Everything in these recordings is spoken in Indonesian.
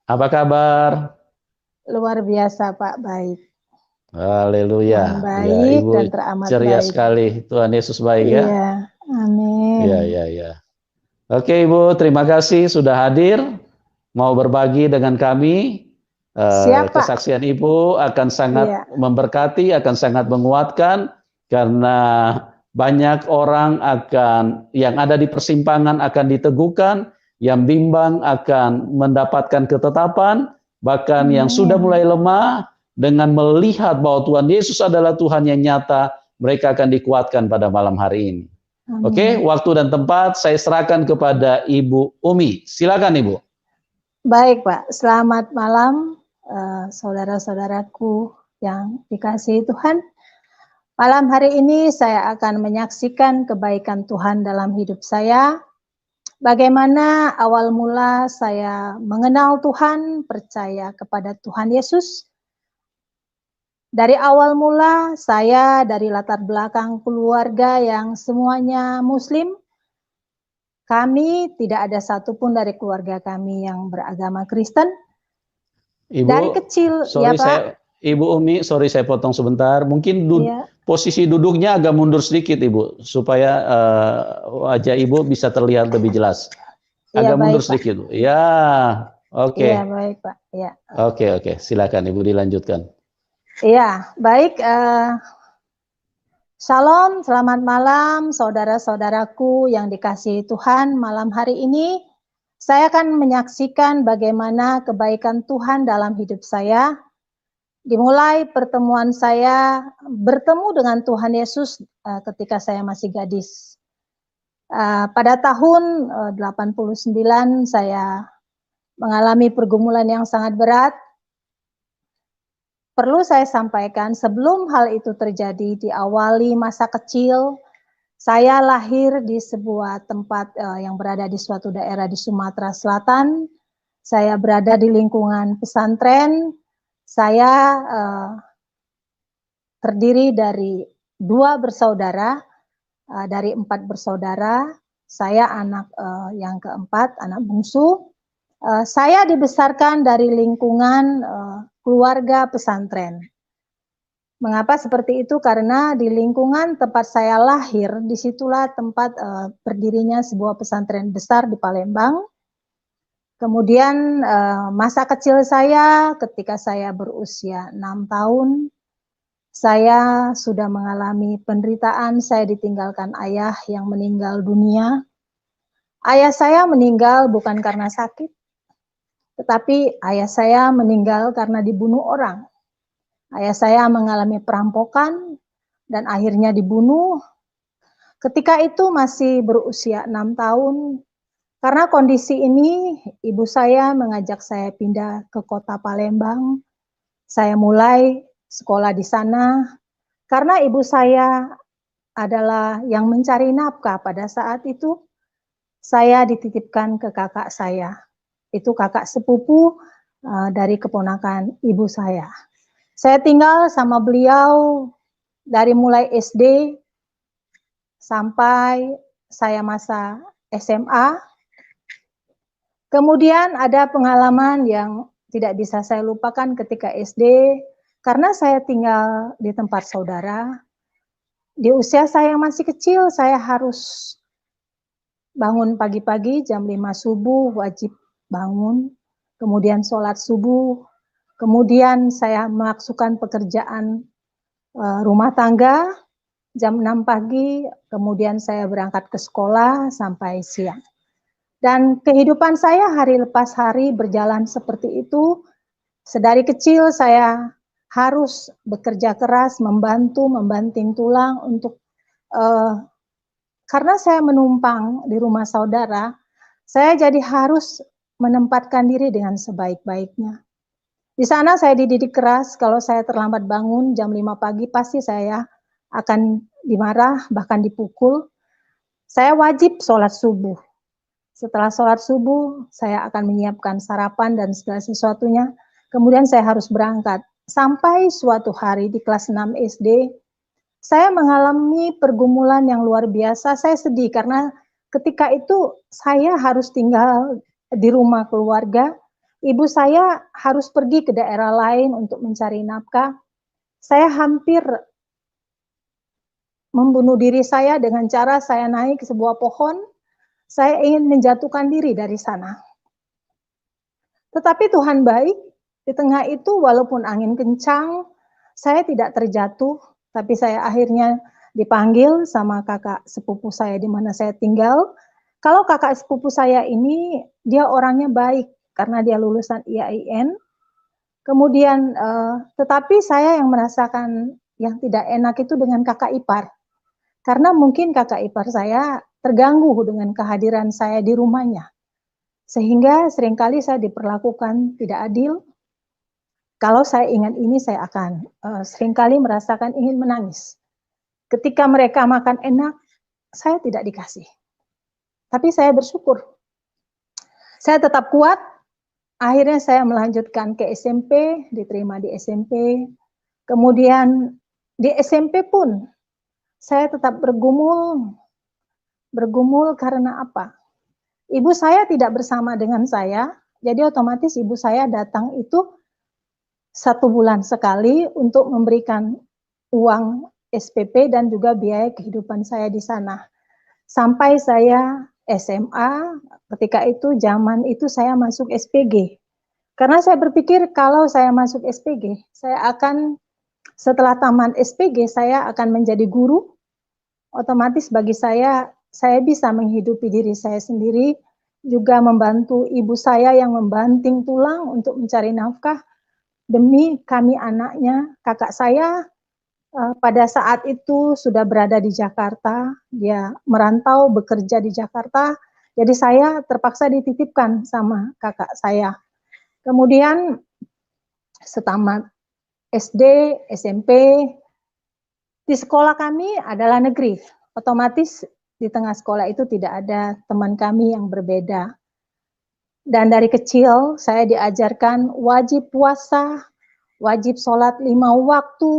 Apa kabar? Luar biasa, Pak. Baik. Haleluya. Ya, Baik Ibu dan teramat ceria baik. sekali. Tuhan Yesus baik ya. Iya, amin. Ya. Oke, Ibu, terima kasih sudah hadir. Mau berbagi dengan kami. Siapa? Kesaksian Ibu akan sangat memberkati, akan sangat menguatkan, karena banyak orang yang ada di persimpangan akan diteguhkan, yang bimbang akan mendapatkan ketetapan, bahkan yang sudah mulai lemah, dengan melihat bahwa Tuhan Yesus adalah Tuhan yang nyata, mereka akan dikuatkan pada malam hari ini. Oke, waktu dan tempat saya serahkan kepada Ibu Umi. Silakan Ibu. Baik Pak, selamat malam saudara-saudaraku yang dikasihi Tuhan. Malam hari ini saya akan menyaksikan kebaikan Tuhan dalam hidup saya. Bagaimana awal mula saya mengenal Tuhan, percaya kepada Tuhan Yesus. Dari awal mula saya dari latar belakang keluarga yang semuanya Muslim. Kami tidak ada satupun dari keluarga kami yang beragama Kristen. Ibu, dari kecil, ya Pak. Ibu Umi, sorry saya potong sebentar. Mungkin posisi duduknya agak mundur sedikit Ibu, supaya wajah Ibu bisa terlihat lebih jelas. Agak mundur sedikit, Bu. Ya, oke. Iya, baik Pak. Ya. Oke. Silakan Ibu dilanjutkan. Iya, baik. Shalom, selamat malam saudara-saudaraku yang dikasihi Tuhan. Malam hari ini saya akan menyaksikan bagaimana kebaikan Tuhan dalam hidup saya. Dimulai pertemuan saya bertemu dengan Tuhan Yesus ketika saya masih gadis. Pada tahun 89 saya mengalami pergumulan yang sangat berat. Perlu saya sampaikan, sebelum hal itu terjadi, diawali masa kecil, saya lahir di sebuah tempat yang berada di suatu daerah di Sumatera Selatan. Saya berada di lingkungan pesantren. Saya terdiri dari 2 bersaudara, dari 4 bersaudara. Saya anak yang keempat, anak bungsu. Saya dibesarkan dari lingkungan keluarga pesantren. Mengapa seperti itu? Karena di lingkungan tempat saya lahir, disitulah tempat berdirinya sebuah pesantren besar di Palembang. Kemudian masa kecil saya ketika saya berusia 6 tahun, saya sudah mengalami penderitaan. Saya ditinggalkan ayah yang meninggal dunia. Ayah saya meninggal bukan karena sakit, tetapi ayah saya meninggal karena dibunuh orang. Ayah saya mengalami perampokan dan akhirnya dibunuh. Ketika itu masih berusia 6 tahun. Karena kondisi ini, ibu saya mengajak saya pindah ke kota Palembang. Saya mulai sekolah di sana. Karena ibu saya adalah yang mencari nafkah pada saat itu, saya dititipkan ke kakak saya. Itu kakak sepupu dari keponakan ibu saya. Saya tinggal sama beliau dari mulai SD sampai saya masa SMA. Kemudian ada pengalaman yang tidak bisa saya lupakan ketika SD, karena saya tinggal di tempat saudara. Di usia saya yang masih kecil, saya harus bangun pagi-pagi jam 5 subuh, wajib bangun. Kemudian sholat subuh. Kemudian saya melakukan pekerjaan rumah tangga jam 6 pagi, kemudian saya berangkat ke sekolah sampai siang. Dan kehidupan saya hari lepas hari berjalan seperti itu. Sedari kecil saya harus bekerja keras, membanting tulang untuk karena saya menumpang di rumah saudara, saya jadi harus menempatkan diri dengan sebaik-baiknya. Di sana saya dididik keras, kalau saya terlambat bangun jam 5 pagi pasti saya akan dimarah, bahkan dipukul. Saya wajib sholat subuh. Setelah sholat subuh, saya akan menyiapkan sarapan dan segala sesuatunya. Kemudian saya harus berangkat. Sampai suatu hari di kelas 6 SD, saya mengalami pergumulan yang luar biasa. Saya sedih karena ketika itu saya harus tinggal di rumah keluarga Ibu saya harus pergi ke daerah lain untuk mencari nafkah. Saya hampir membunuh diri saya dengan cara saya naik ke sebuah pohon. Saya ingin menjatuhkan diri dari sana. Tetapi Tuhan baik, di tengah itu walaupun angin kencang, saya tidak terjatuh, tapi saya akhirnya dipanggil sama kakak sepupu saya di mana saya tinggal. Kalau kakak sepupu saya ini, dia orangnya baik karena dia lulusan IAIN. Kemudian, tetapi saya yang merasakan yang tidak enak itu dengan kakak ipar. Karena mungkin kakak ipar saya terganggu dengan kehadiran saya di rumahnya. Sehingga seringkali saya diperlakukan tidak adil. Kalau saya ingat ini, saya akan seringkali merasakan ingin menangis. Ketika mereka makan enak, saya tidak dikasih. Tapi saya bersyukur. Saya tetap kuat. Akhirnya saya melanjutkan ke SMP, diterima di SMP. Kemudian di SMP pun saya tetap bergumul. Bergumul karena apa? Ibu saya tidak bersama dengan saya, jadi otomatis ibu saya datang itu 1 bulan sekali untuk memberikan uang SPP dan juga biaya kehidupan saya di sana. Sampai saya SMA, ketika itu zaman itu saya masuk SPG. Karena saya berpikir kalau saya masuk SPG, saya akan setelah tamat SPG saya akan menjadi guru. Otomatis bagi saya bisa menghidupi diri saya sendiri, juga membantu ibu saya yang membanting tulang untuk mencari nafkah demi kami anaknya. Kakak saya pada saat itu sudah berada di Jakarta, dia merantau bekerja di Jakarta, jadi saya terpaksa dititipkan sama kakak saya. Kemudian setamat SD, SMP, di sekolah kami adalah negeri. Otomatis di tengah sekolah itu tidak ada teman kami yang berbeda. Dan dari kecil saya diajarkan wajib puasa, wajib sholat 5 waktu,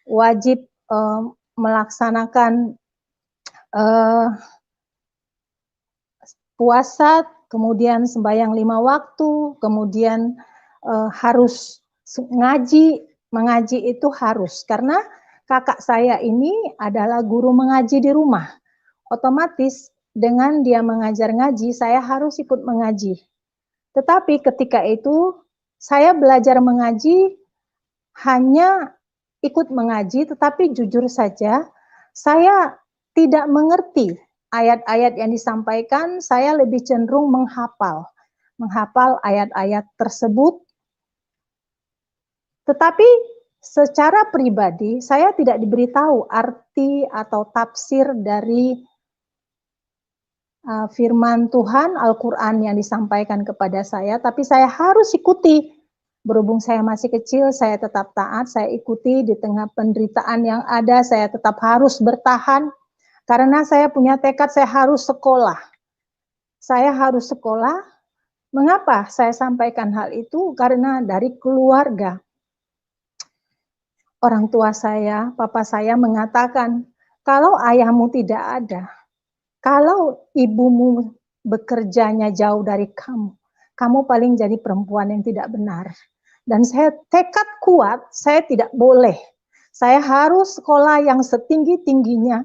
wajib melaksanakan puasa, kemudian sembahyang 5 waktu, kemudian harus ngaji. Mengaji itu harus, karena kakak saya ini adalah guru mengaji di rumah. Otomatis dengan dia mengajar ngaji, saya harus ikut mengaji. Tetapi ketika itu saya belajar mengaji hanya ikut mengaji, tetapi jujur saja saya tidak mengerti ayat-ayat yang disampaikan. Saya lebih cenderung menghafal ayat-ayat tersebut. Tetapi secara pribadi saya tidak diberitahu arti atau tafsir dari firman Tuhan, Al-Quran yang disampaikan kepada saya, tapi saya harus ikuti. Berhubung saya masih kecil, saya tetap taat, saya ikuti di tengah penderitaan yang ada, saya tetap harus bertahan, karena saya punya tekad, saya harus sekolah. Saya harus sekolah. Mengapa saya sampaikan hal itu? Karena dari keluarga. Orang tua saya, papa saya mengatakan, kalau ayahmu tidak ada, kalau ibumu bekerjanya jauh dari kamu, kamu paling jadi perempuan yang tidak benar. Dan saya tekad kuat, saya tidak boleh. Saya harus sekolah yang setinggi-tingginya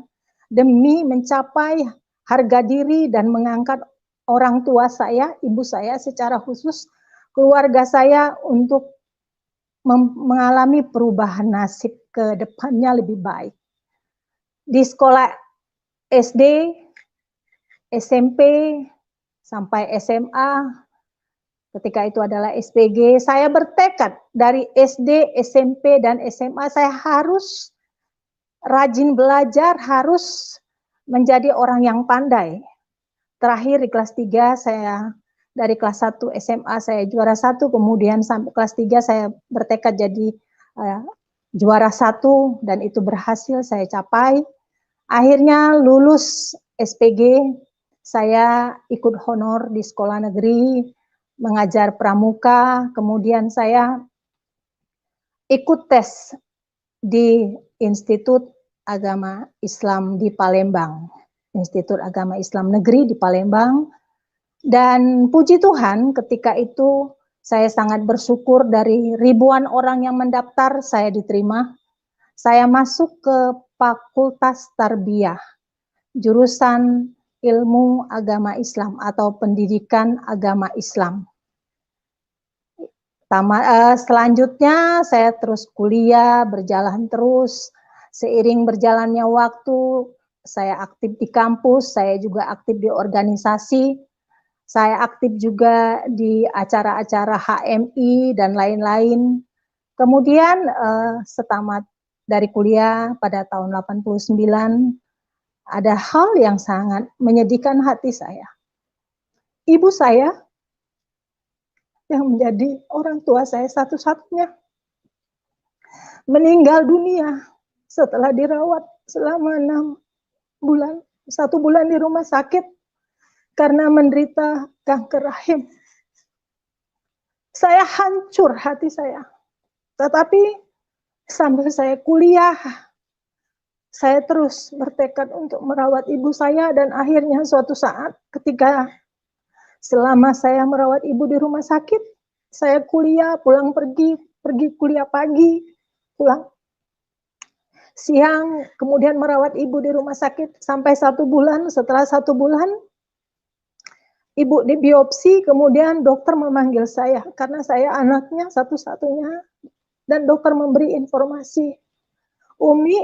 demi mencapai harga diri dan mengangkat orang tua saya, ibu saya secara khusus, keluarga saya untuk mengalami perubahan nasib ke depannya lebih baik. Di sekolah SD, SMP, sampai SMA, ketika itu adalah SPG, saya bertekad dari SD, SMP, dan SMA, saya harus rajin belajar, harus menjadi orang yang pandai. Terakhir di kelas 3, saya dari kelas 1 SMA saya juara 1, kemudian sampai kelas 3 saya bertekad jadi juara 1, dan itu berhasil saya capai. Akhirnya lulus SPG, saya ikut honor di sekolah negeri, mengajar pramuka, kemudian saya ikut tes di Institut Agama Islam di Palembang, Institut Agama Islam Negeri di Palembang. Dan puji Tuhan ketika itu Saya sangat bersyukur dari ribuan orang yang mendaftar, saya diterima. Saya masuk ke Fakultas Tarbiyah, jurusan Ilmu Agama Islam atau Pendidikan Agama Islam. Selanjutnya saya terus kuliah, berjalan terus. Seiring berjalannya waktu, saya aktif di kampus, saya juga aktif di organisasi, saya aktif juga di acara-acara HMI dan lain-lain. Kemudian setamat dari kuliah pada tahun 89, ada hal yang sangat menyedihkan hati saya. Ibu saya yang menjadi orang tua saya satu-satunya meninggal dunia setelah dirawat selama 6 bulan, 1 bulan di rumah sakit karena menderita kanker rahim. Saya hancur hati saya. Tetapi sambil saya kuliah, saya terus bertekad untuk merawat ibu saya, dan akhirnya suatu saat ketika selama saya merawat ibu di rumah sakit, saya kuliah, pulang pergi kuliah pagi, pulang siang, kemudian merawat ibu di rumah sakit sampai 1 bulan. Setelah 1 bulan, ibu dibiopsi, kemudian dokter memanggil saya karena saya anaknya satu-satunya, dan dokter memberi informasi, Umi,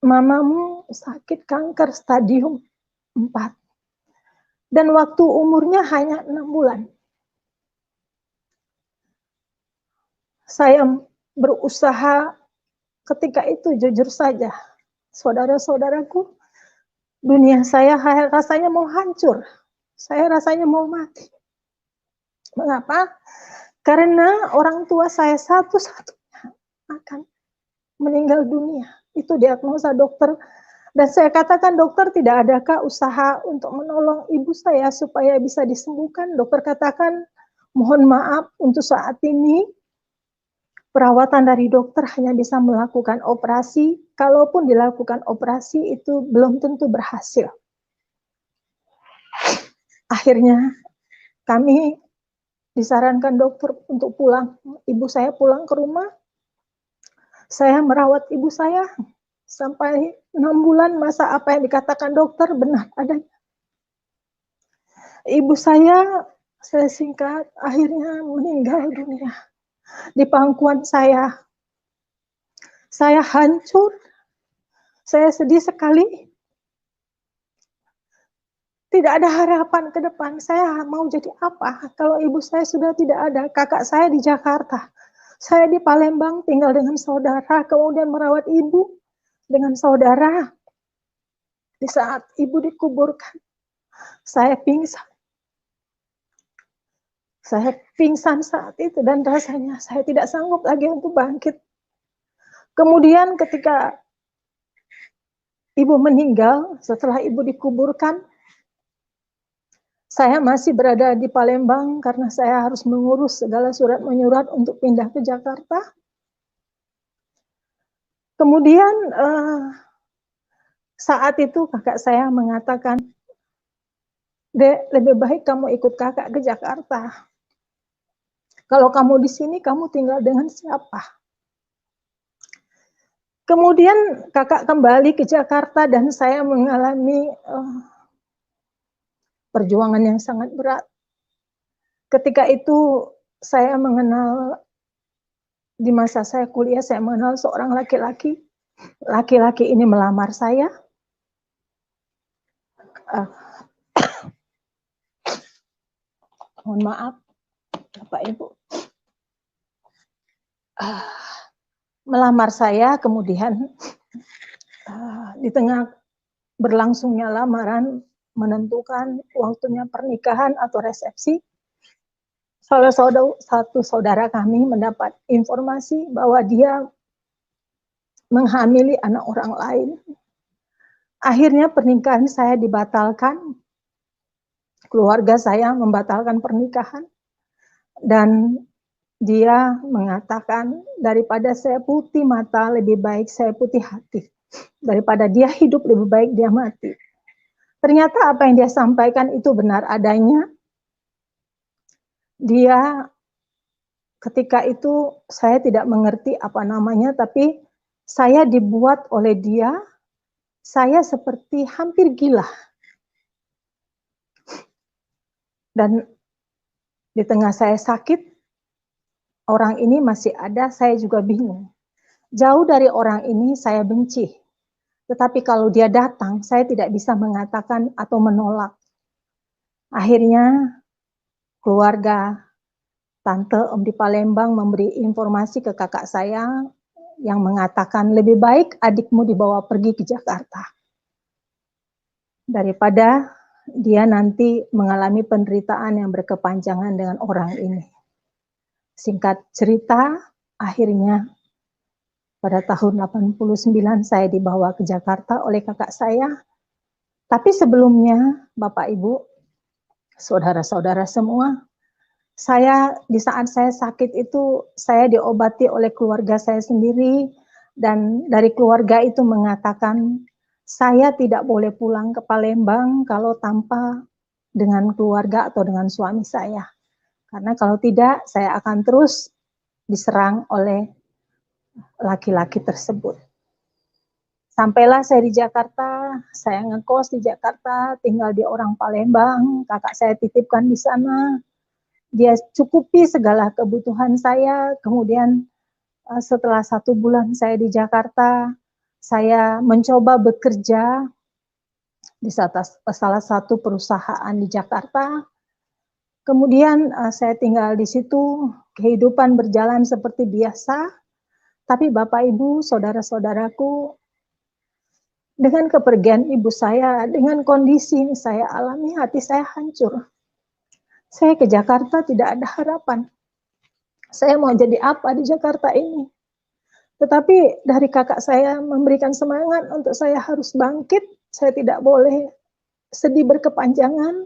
mamamu sakit kanker stadium 4. Dan waktu umurnya hanya 6 bulan. Saya berusaha ketika itu, jujur saja, saudara-saudaraku, dunia saya rasanya mau hancur. Saya rasanya mau mati. Mengapa? Karena orang tua saya satu-satunya akan meninggal dunia. Itu diagnosa dokter. Dan saya katakan, dokter, tidak adakah usaha untuk menolong ibu saya supaya bisa disembuhkan? Dokter katakan, mohon maaf, untuk saat ini perawatan dari dokter hanya bisa melakukan operasi. Kalaupun dilakukan operasi, itu belum tentu berhasil. Akhirnya kami disarankan dokter untuk pulang. Ibu saya pulang ke rumah. Saya merawat ibu saya sampai 6 bulan, masa apa yang dikatakan dokter benar adanya. Ibu saya singkat, akhirnya meninggal dunia di pangkuan saya. Saya hancur, saya sedih sekali. Tidak ada harapan ke depan. Saya mau jadi apa kalau ibu saya sudah tidak ada? Kakak saya di Jakarta, saya di Palembang tinggal dengan saudara, kemudian merawat ibu dengan saudara. Di saat ibu dikuburkan, saya pingsan. Saya pingsan saat itu, dan rasanya saya tidak sanggup lagi untuk bangkit. Kemudian ketika ibu meninggal, setelah ibu dikuburkan, saya masih berada di Palembang karena saya harus mengurus segala surat menyurat untuk pindah ke Jakarta. Kemudian saat itu kakak saya mengatakan, Dek, lebih baik kamu ikut kakak ke Jakarta. Kalau kamu di sini, kamu tinggal dengan siapa? Kemudian kakak kembali ke Jakarta dan saya mengalami perjuangan yang sangat berat. Ketika itu saya mengenal, di masa saya kuliah, saya mengenal seorang laki-laki. Laki-laki ini melamar saya. Mohon maaf, Bapak Ibu. Melamar saya, kemudian di tengah berlangsungnya lamaran, menentukan waktunya pernikahan atau resepsi, salah satu saudara kami mendapat informasi bahwa dia menghamili anak orang lain. Akhirnya pernikahan saya dibatalkan, keluarga saya membatalkan pernikahan, dan dia mengatakan, daripada saya putih mata, lebih baik saya putih hati. Daripada dia hidup, lebih baik dia mati. Ternyata apa yang dia sampaikan itu benar adanya. Dia ketika itu saya tidak mengerti apa namanya, tapi saya dibuat oleh dia, saya seperti hampir gila. Dan di tengah saya sakit, orang ini masih ada, saya juga bingung. Jauh dari orang ini saya benci. Tetapi kalau dia datang, saya tidak bisa mengatakan atau menolak. Akhirnya keluarga tante Om di Palembang memberi informasi ke kakak saya yang mengatakan lebih baik adikmu dibawa pergi ke Jakarta daripada dia nanti mengalami penderitaan yang berkepanjangan dengan orang ini. Singkat cerita, akhirnya pada tahun 89 saya dibawa ke Jakarta oleh kakak saya. Tapi sebelumnya, Bapak Ibu, saudara-saudara semua, di saat saya sakit itu, saya diobati oleh keluarga saya sendiri, dan dari keluarga itu mengatakan, saya tidak boleh pulang ke Palembang kalau tanpa dengan keluarga atau dengan suami saya. Karena kalau tidak, saya akan terus diserang oleh laki-laki tersebut. Sampailah saya di Jakarta, saya ngekos di Jakarta, tinggal di orang Palembang, kakak saya titipkan di sana. Dia cukupi segala kebutuhan saya, kemudian setelah 1 bulan saya di Jakarta, saya mencoba bekerja di salah satu perusahaan di Jakarta. Kemudian saya tinggal di situ, kehidupan berjalan seperti biasa, tapi Bapak Ibu, saudara-saudaraku, dengan kepergian ibu saya, dengan kondisi yang saya alami, hati saya hancur. Saya ke Jakarta tidak ada harapan. Saya mau jadi apa di Jakarta ini? Tetapi dari kakak saya memberikan semangat untuk saya harus bangkit. Saya tidak boleh sedih berkepanjangan.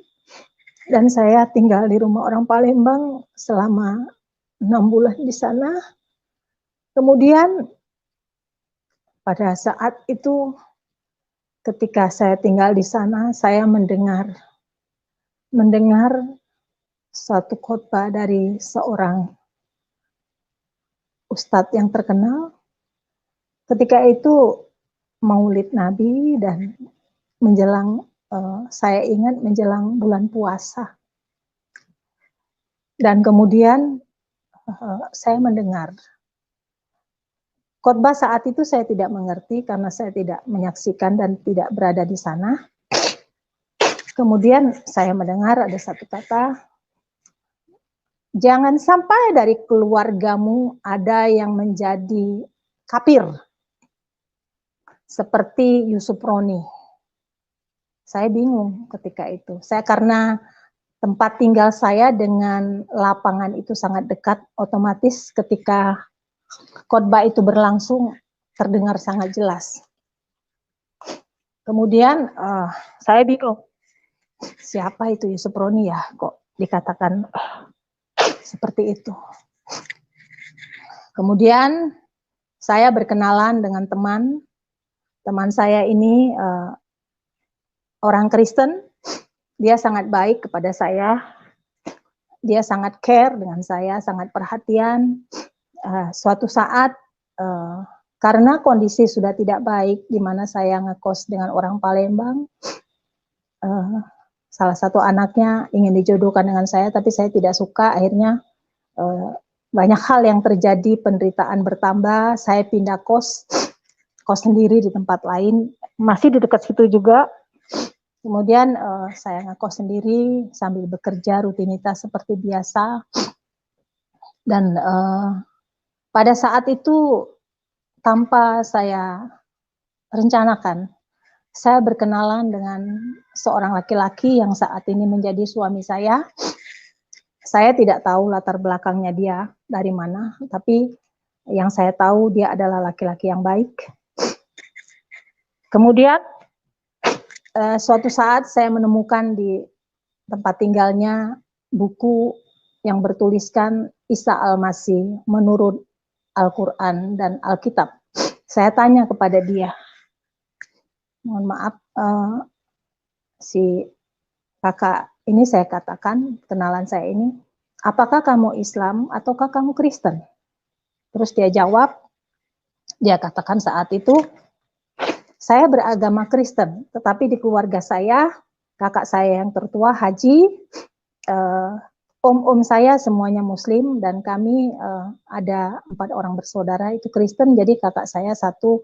Dan saya tinggal di rumah orang Palembang selama 6 bulan di sana. Kemudian pada saat itu, ketika saya tinggal di sana, saya mendengar satu khotbah dari seorang ustadz yang terkenal. Ketika itu Maulid Nabi dan menjelang, saya ingat menjelang bulan puasa. Dan kemudian saya mendengar khotbah. Saat itu saya tidak mengerti karena saya tidak menyaksikan dan tidak berada di sana. Kemudian saya mendengar ada satu kata, jangan sampai dari keluargamu ada yang menjadi kafir seperti Yusuf Roni. Saya bingung ketika itu. Karena tempat tinggal saya dengan lapangan itu sangat dekat, otomatis ketika khotbah itu berlangsung terdengar sangat jelas. Kemudian saya bingung, siapa itu Yusuf Roni ya, kok dikatakan seperti itu. Kemudian saya berkenalan dengan teman saya ini orang Kristen. Dia sangat baik kepada saya, dia sangat care dengan saya, sangat perhatian. Suatu saat karena kondisi sudah tidak baik, di mana saya ngekos dengan orang Palembang, salah satu anaknya ingin dijodohkan dengan saya, tapi saya tidak suka. Akhirnya banyak hal yang terjadi, penderitaan bertambah. Saya pindah kos sendiri di tempat lain, masih di dekat situ juga. Kemudian saya ngekos sendiri sambil bekerja rutinitas seperti biasa. Dan pada saat itu tanpa saya rencanakan, saya berkenalan dengan seorang laki-laki yang saat ini menjadi suami saya. Saya tidak tahu latar belakangnya dia dari mana, tapi yang saya tahu dia adalah laki-laki yang baik. Kemudian suatu saat saya menemukan di tempat tinggalnya buku yang bertuliskan Isa Al-Masih menurut Al-Quran dan Alkitab. Saya tanya kepada dia, mohon maaf, si kakak ini, saya katakan kenalan saya ini, apakah kamu Islam ataukah kamu Kristen? Terus dia jawab, dia katakan saat itu, saya beragama Kristen, tetapi di keluarga saya, kakak saya yang tertua haji, om-om saya semuanya Muslim, dan kami ada 4 orang bersaudara itu Kristen, jadi kakak saya satu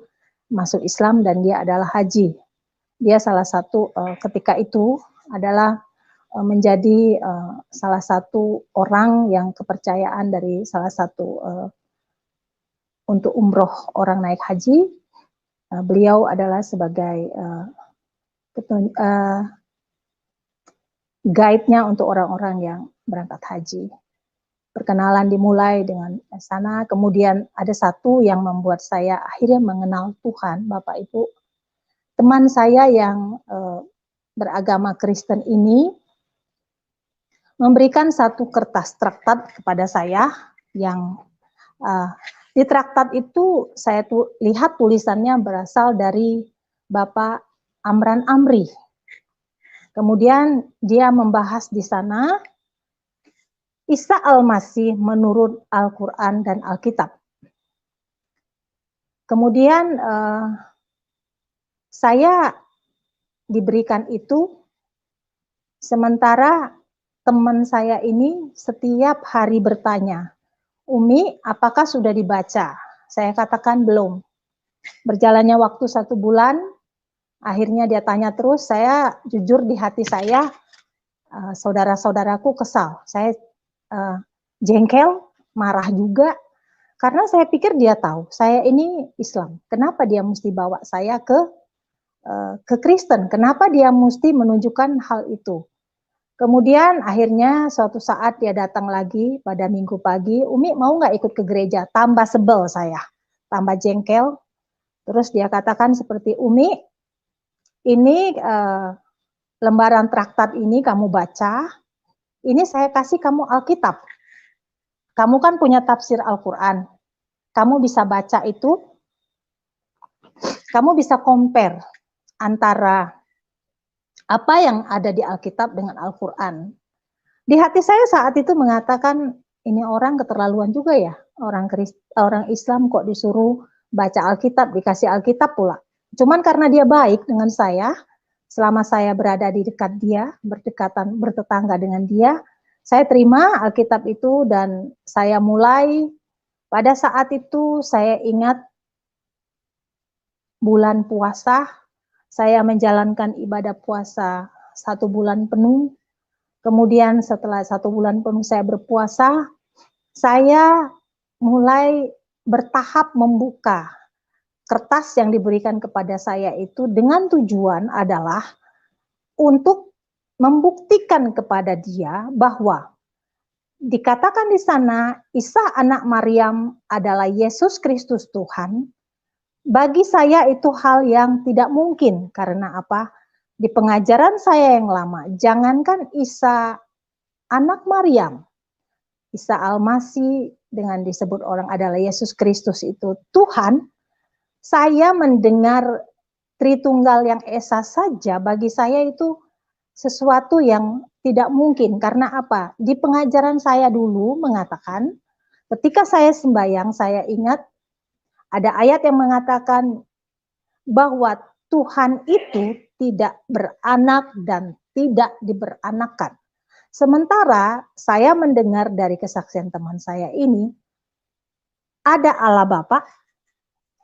masuk Islam dan dia adalah haji. Dia salah satu ketika itu adalah menjadi salah satu orang yang kepercayaan dari salah satu untuk umroh orang naik haji. Beliau adalah sebagai guide-nya untuk orang-orang yang berangkat haji. Perkenalan dimulai dengan sana, kemudian ada satu yang membuat saya akhirnya mengenal Tuhan, Bapak Ibu. Teman saya yang beragama Kristen ini memberikan satu kertas traktat kepada saya yang di traktat itu saya lihat tulisannya berasal dari Bapak Amran Amri. Kemudian dia membahas di sana Isa Al-Masih menurut Al-Quran dan Alkitab. Kemudian saya diberikan itu, sementara teman saya ini setiap hari bertanya, Umi, apakah sudah dibaca? Saya katakan belum. Berjalannya waktu 1 bulan, akhirnya dia tanya terus, saya jujur di hati saya, saudara-saudaraku kesal. Saya jengkel, marah juga, karena saya pikir dia tahu, saya ini Islam. Kenapa dia mesti bawa saya ke Kristen? Kenapa dia mesti menunjukkan hal itu? Kemudian akhirnya suatu saat dia datang lagi pada minggu pagi, Umi mau nggak ikut ke gereja? Tambah sebel saya, tambah jengkel. Terus dia katakan seperti, Umi, ini lembaran traktat ini kamu baca, ini saya kasih kamu Alkitab. Kamu kan punya tafsir Al-Quran, kamu bisa baca itu, kamu bisa compare antara apa yang ada di Alkitab dengan Al-Quran. Di hati saya saat itu mengatakan, ini orang keterlaluan juga ya, orang Islam kok disuruh baca Alkitab, dikasih Alkitab pula. Cuman karena dia baik dengan saya, selama saya berada di dekat dia, bertetangga dengan dia, saya terima Alkitab itu dan saya mulai, pada saat itu saya ingat bulan puasa, saya menjalankan ibadah puasa 1 bulan penuh. Kemudian setelah 1 bulan penuh saya berpuasa, saya mulai bertahap membuka kertas yang diberikan kepada saya itu dengan tujuan adalah untuk membuktikan kepada dia bahwa dikatakan di sana Isa anak Maryam adalah Yesus Kristus Tuhan. Bagi saya itu hal yang tidak mungkin, karena apa? Di pengajaran saya yang lama, jangankan Isa anak Maryam, Isa Al-Masih dengan disebut orang adalah Yesus Kristus itu Tuhan, saya mendengar Tritunggal yang Esa saja, bagi saya itu sesuatu yang tidak mungkin. Karena apa? Di pengajaran saya dulu mengatakan, ketika saya sembahyang, saya ingat ada ayat yang mengatakan bahwa Tuhan itu tidak beranak dan tidak diberanakan. Sementara saya mendengar dari kesaksian teman saya ini, ada Allah Bapa,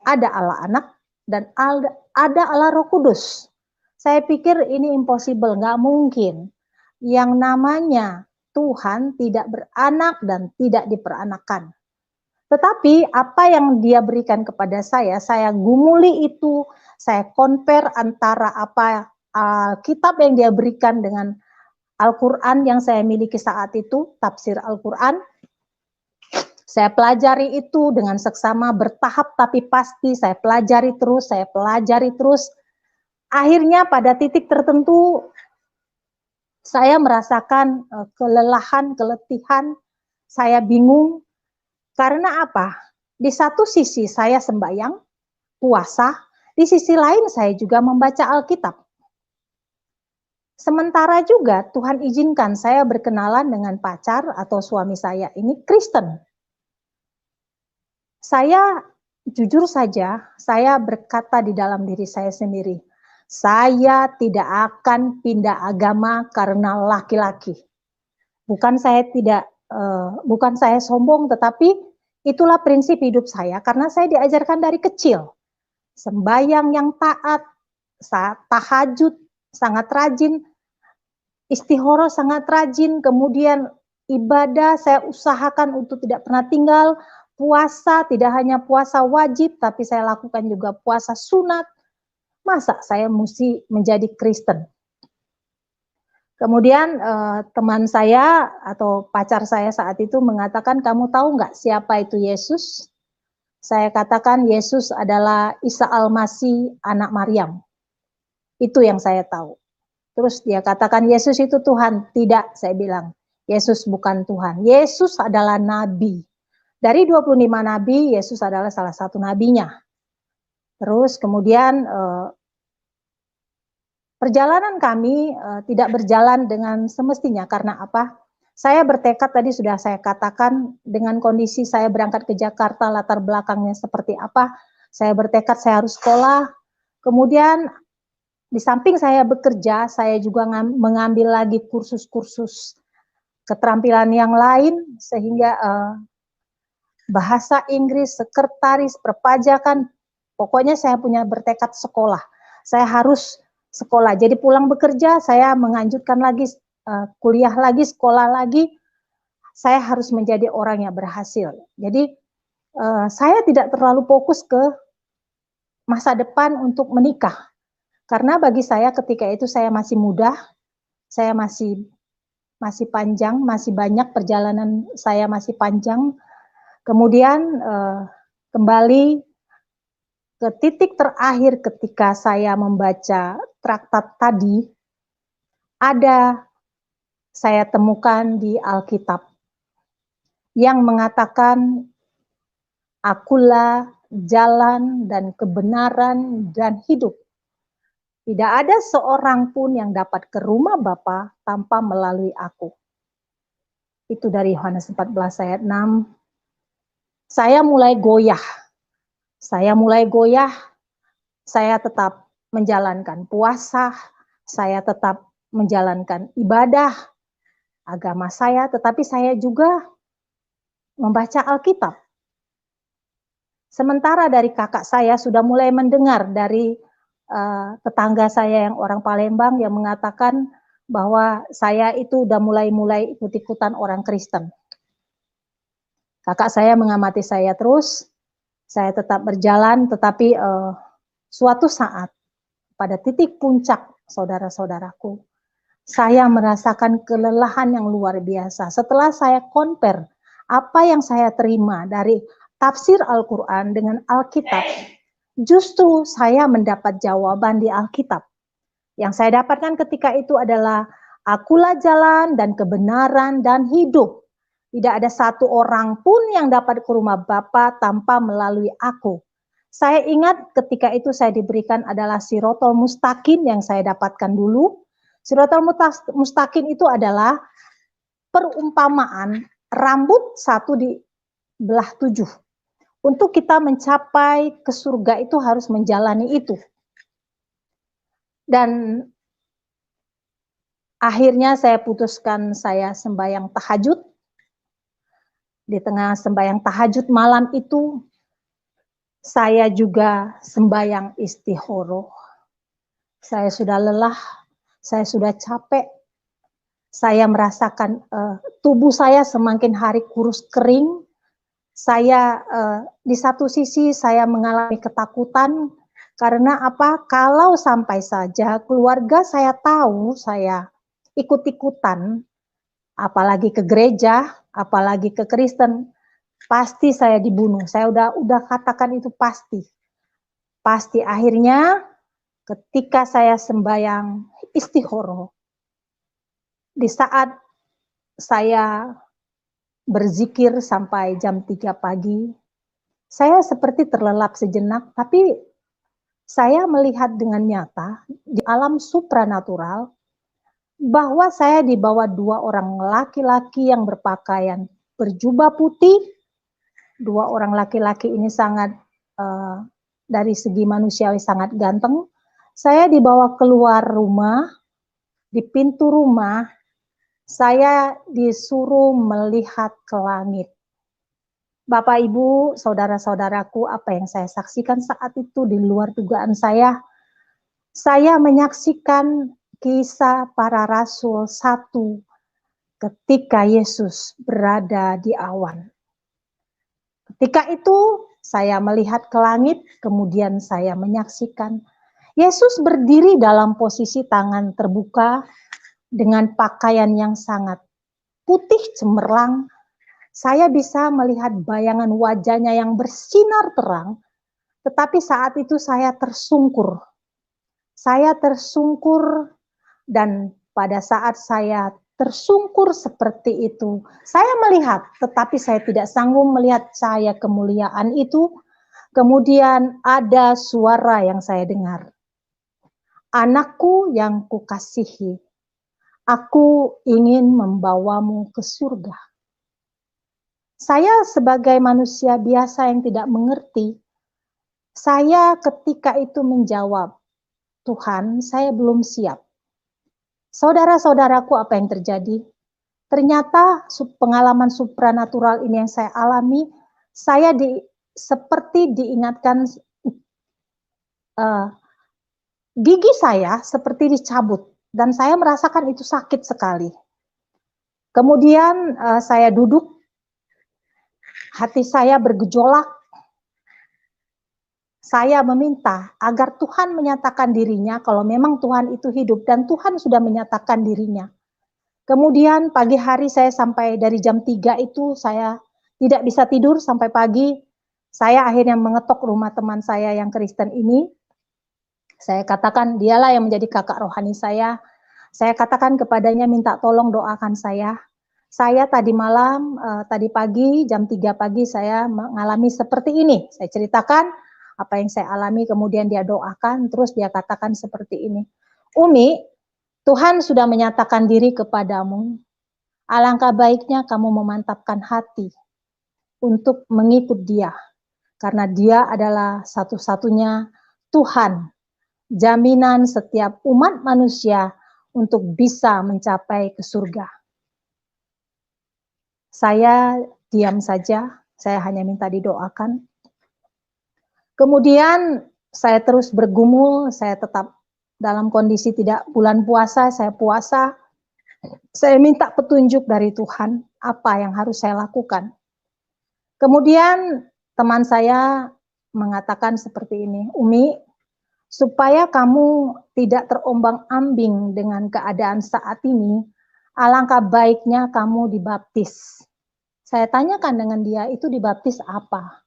ada Allah Anak, dan ada Allah Roh Kudus. Saya pikir ini impossible, nggak mungkin. Yang namanya Tuhan tidak beranak dan tidak diperanakan. Tetapi apa yang dia berikan kepada saya gumuli itu, saya compare antara apa kitab yang dia berikan dengan Al-Quran yang saya miliki saat itu, tafsir Al-Quran. Saya pelajari itu dengan seksama, bertahap tapi pasti, saya pelajari terus. Akhirnya pada titik tertentu, saya merasakan kelelahan, keletihan, saya bingung. Karena apa? Di satu sisi saya sembahyang, puasa, di sisi lain saya juga membaca Alkitab. Sementara juga Tuhan izinkan saya berkenalan dengan pacar atau suami saya ini Kristen. Saya jujur saja, saya berkata di dalam diri saya sendiri, saya tidak akan pindah agama karena laki-laki. Bukan saya sombong, tetapi itulah prinsip hidup saya karena saya diajarkan dari kecil. Sembayang yang taat, tahajud sangat rajin, istihoro sangat rajin, kemudian ibadah saya usahakan untuk tidak pernah tinggal, puasa tidak hanya puasa wajib, tapi saya lakukan juga puasa sunat. Masa saya mesti menjadi Kristen? Kemudian teman saya atau pacar saya saat itu mengatakan, kamu tahu nggak siapa itu Yesus? Saya katakan Yesus adalah Isa Al-Masih, anak Maryam. Itu yang saya tahu. Terus dia katakan Yesus itu Tuhan. Tidak, saya bilang. Yesus bukan Tuhan. Yesus adalah nabi. Dari 25 nabi, Yesus adalah salah satu nabinya. Terus kemudian perjalanan kami tidak berjalan dengan semestinya. Karena apa? Saya bertekad tadi sudah saya katakan dengan kondisi saya berangkat ke Jakarta, latar belakangnya seperti apa. Saya bertekad saya harus sekolah. Kemudian di samping saya bekerja, saya juga mengambil lagi kursus-kursus keterampilan yang lain, sehingga bahasa Inggris, sekretaris, perpajakan, pokoknya saya punya bertekad sekolah. Saya harus sekolah. Jadi pulang bekerja, saya menganjurkan lagi kuliah lagi, sekolah lagi. Saya harus menjadi orang yang berhasil. Jadi saya tidak terlalu fokus ke masa depan untuk menikah. Karena bagi saya ketika itu saya masih muda, saya masih panjang, masih banyak perjalanan saya masih panjang. Kemudian kembali ke titik terakhir ketika saya membaca traktat tadi, saya temukan di Alkitab yang mengatakan, akulah jalan dan kebenaran dan hidup. Tidak ada seorang pun yang dapat ke rumah Bapa tanpa melalui aku. Itu dari Yohanes 14 ayat 6. Saya mulai goyah. Saya tetap menjalankan puasa, saya tetap menjalankan ibadah agama saya, tetapi saya juga membaca Alkitab. Sementara dari kakak saya sudah mulai mendengar dari tetangga saya yang orang Palembang yang mengatakan bahwa saya itu udah mulai ikut-ikutan orang Kristen. Kakak saya mengamati saya terus, saya tetap berjalan, tetapi suatu saat pada titik puncak, saudara-saudaraku, saya merasakan kelelahan yang luar biasa. Setelah saya compare apa yang saya terima dari tafsir Al-Quran dengan Alkitab, justru saya mendapat jawaban di Alkitab. Yang saya dapatkan ketika itu adalah, akulah jalan dan kebenaran dan hidup. Tidak ada satu orang pun yang dapat ke rumah Bapa tanpa melalui aku. Saya ingat ketika itu saya diberikan adalah Sirotol Mustaqim yang saya dapatkan dulu. Sirotol Mustaqim itu adalah perumpamaan rambut satu di belah 7. Untuk kita mencapai ke surga itu harus menjalani itu. Dan akhirnya saya putuskan saya sembahyang tahajud. Di tengah sembahyang tahajud malam itu, saya juga sembahyang istihoro. Saya sudah lelah, saya sudah capek. Saya merasakan tubuh saya semakin hari kurus kering. Saya di satu sisi saya mengalami ketakutan karena apa? Kalau sampai saja keluarga saya tahu saya ikut-ikutan, apalagi ke gereja, apalagi ke Kristen, pasti saya dibunuh. Saya udah katakan itu pasti. Pasti akhirnya ketika saya sembahyang istihoro, di saat saya berzikir sampai jam 3 pagi, saya seperti terlelap sejenak, tapi saya melihat dengan nyata di alam supranatural bahwa saya dibawa dua orang laki-laki yang berpakaian berjubah putih. Dua orang laki-laki ini sangat dari segi manusiawi sangat ganteng. Saya dibawa keluar rumah, di pintu rumah saya disuruh melihat ke langit. Bapak, Ibu, saudara-saudaraku, apa yang saya saksikan saat itu di luar dugaan saya. Saya menyaksikan Kisah Para Rasul 1 ketika Yesus berada di awan. Ketika itu saya melihat ke langit, kemudian saya menyaksikan Yesus berdiri dalam posisi tangan terbuka dengan pakaian yang sangat putih cemerlang. Saya bisa melihat bayangan wajahnya yang bersinar terang, tetapi saat itu saya tersungkur. Saya tersungkur, dan pada saat saya tersungkur seperti itu, saya melihat, tetapi saya tidak sanggup melihat cahaya kemuliaan itu. Kemudian ada suara yang saya dengar. Anakku yang kukasihi, aku ingin membawamu ke surga. Saya sebagai manusia biasa yang tidak mengerti, saya ketika itu menjawab, Tuhan, saya belum siap. Saudara-saudaraku, apa yang terjadi? Ternyata pengalaman supranatural ini yang saya alami, saya seperti diingatkan gigi saya seperti dicabut, dan saya merasakan itu sakit sekali. Kemudian saya duduk, hati saya bergejolak. Saya meminta agar Tuhan menyatakan dirinya kalau memang Tuhan itu hidup, dan Tuhan sudah menyatakan dirinya. Kemudian pagi hari saya sampai dari jam 3 itu saya tidak bisa tidur sampai pagi. Saya akhirnya mengetok rumah teman saya yang Kristen ini. Saya katakan dialah yang menjadi kakak rohani saya. Saya katakan kepadanya minta tolong doakan saya. Saya tadi malam, tadi pagi, jam 3 pagi saya mengalami seperti ini. Saya ceritakan apa yang saya alami, kemudian dia doakan, terus dia katakan seperti ini. Umi, Tuhan sudah menyatakan diri kepadamu. Alangkah baiknya kamu memantapkan hati untuk mengikut dia. Karena dia adalah satu-satunya Tuhan, jaminan setiap umat manusia untuk bisa mencapai ke surga. Saya diam saja, saya hanya minta didoakan. Kemudian saya terus bergumul, saya tetap dalam kondisi tidak bulan puasa, saya puasa. Saya minta petunjuk dari Tuhan, apa yang harus saya lakukan. Kemudian teman saya mengatakan seperti ini, Umi, supaya kamu tidak terombang-ambing dengan keadaan saat ini, alangkah baiknya kamu dibaptis. Saya tanyakan dengan dia, itu dibaptis apa?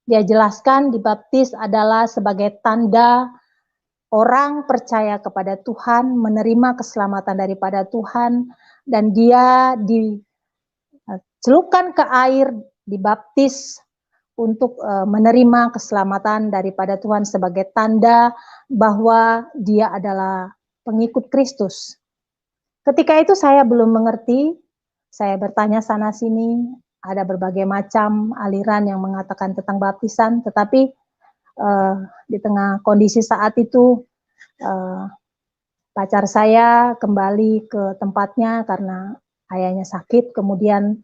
Dia jelaskan dibaptis adalah sebagai tanda orang percaya kepada Tuhan, menerima keselamatan daripada Tuhan, dan dia dicelupkan ke air, dibaptis untuk menerima keselamatan daripada Tuhan sebagai tanda bahwa dia adalah pengikut Kristus. Ketika itu saya belum mengerti, saya bertanya sana sini, ada berbagai macam aliran yang mengatakan tentang baptisan, tetapi di tengah kondisi saat itu pacar saya kembali ke tempatnya karena ayahnya sakit. Kemudian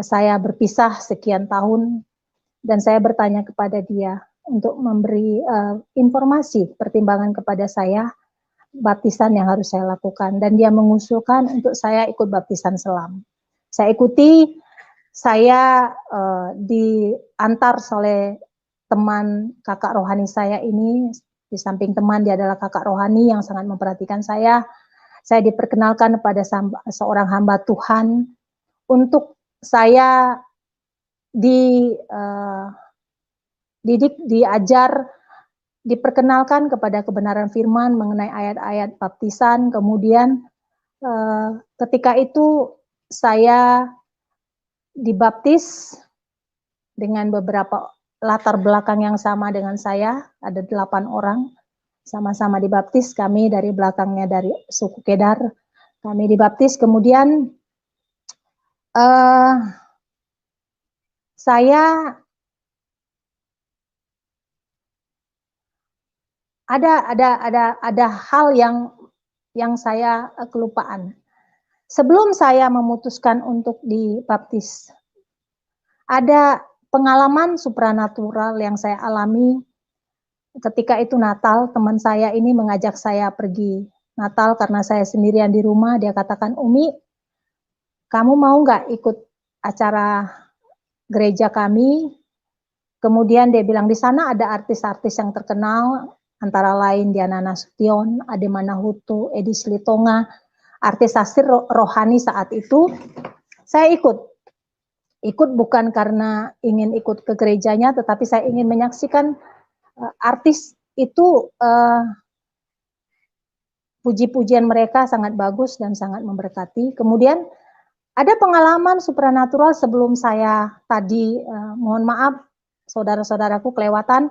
saya berpisah sekian tahun, dan saya bertanya kepada dia untuk memberi informasi, pertimbangan kepada saya baptisan yang harus saya lakukan, dan dia mengusulkan untuk saya ikut baptisan selam. Saya ikuti. Saya diantar oleh teman kakak rohani saya ini. Di samping teman, dia adalah kakak rohani yang sangat memperhatikan saya. Saya diperkenalkan kepada seorang hamba Tuhan untuk saya diajar, diperkenalkan kepada kebenaran firman mengenai ayat-ayat baptisan. Kemudian ketika itu saya dibaptis dengan beberapa latar belakang yang sama dengan saya. Ada 8 orang sama-sama dibaptis, kami dari belakangnya dari suku Kedar. Kami dibaptis, kemudian saya ada hal yang saya kelupaan. Sebelum saya memutuskan untuk dibaptis, ada pengalaman supranatural yang saya alami. Ketika itu Natal, teman saya ini mengajak saya pergi Natal karena saya sendirian di rumah. Dia katakan, Umi, kamu mau nggak ikut acara gereja kami? Kemudian dia bilang, di sana ada artis-artis yang terkenal, antara lain Diana Nasution, Ade Manahutu, Edi Slitonga, artis-artis rohani saat itu. Saya ikut bukan karena ingin ikut ke gerejanya, tetapi saya ingin menyaksikan artis itu. Puji-pujian mereka sangat bagus dan sangat memberkati. Kemudian ada pengalaman supranatural sebelum saya tadi, mohon maaf saudara-saudaraku kelewatan.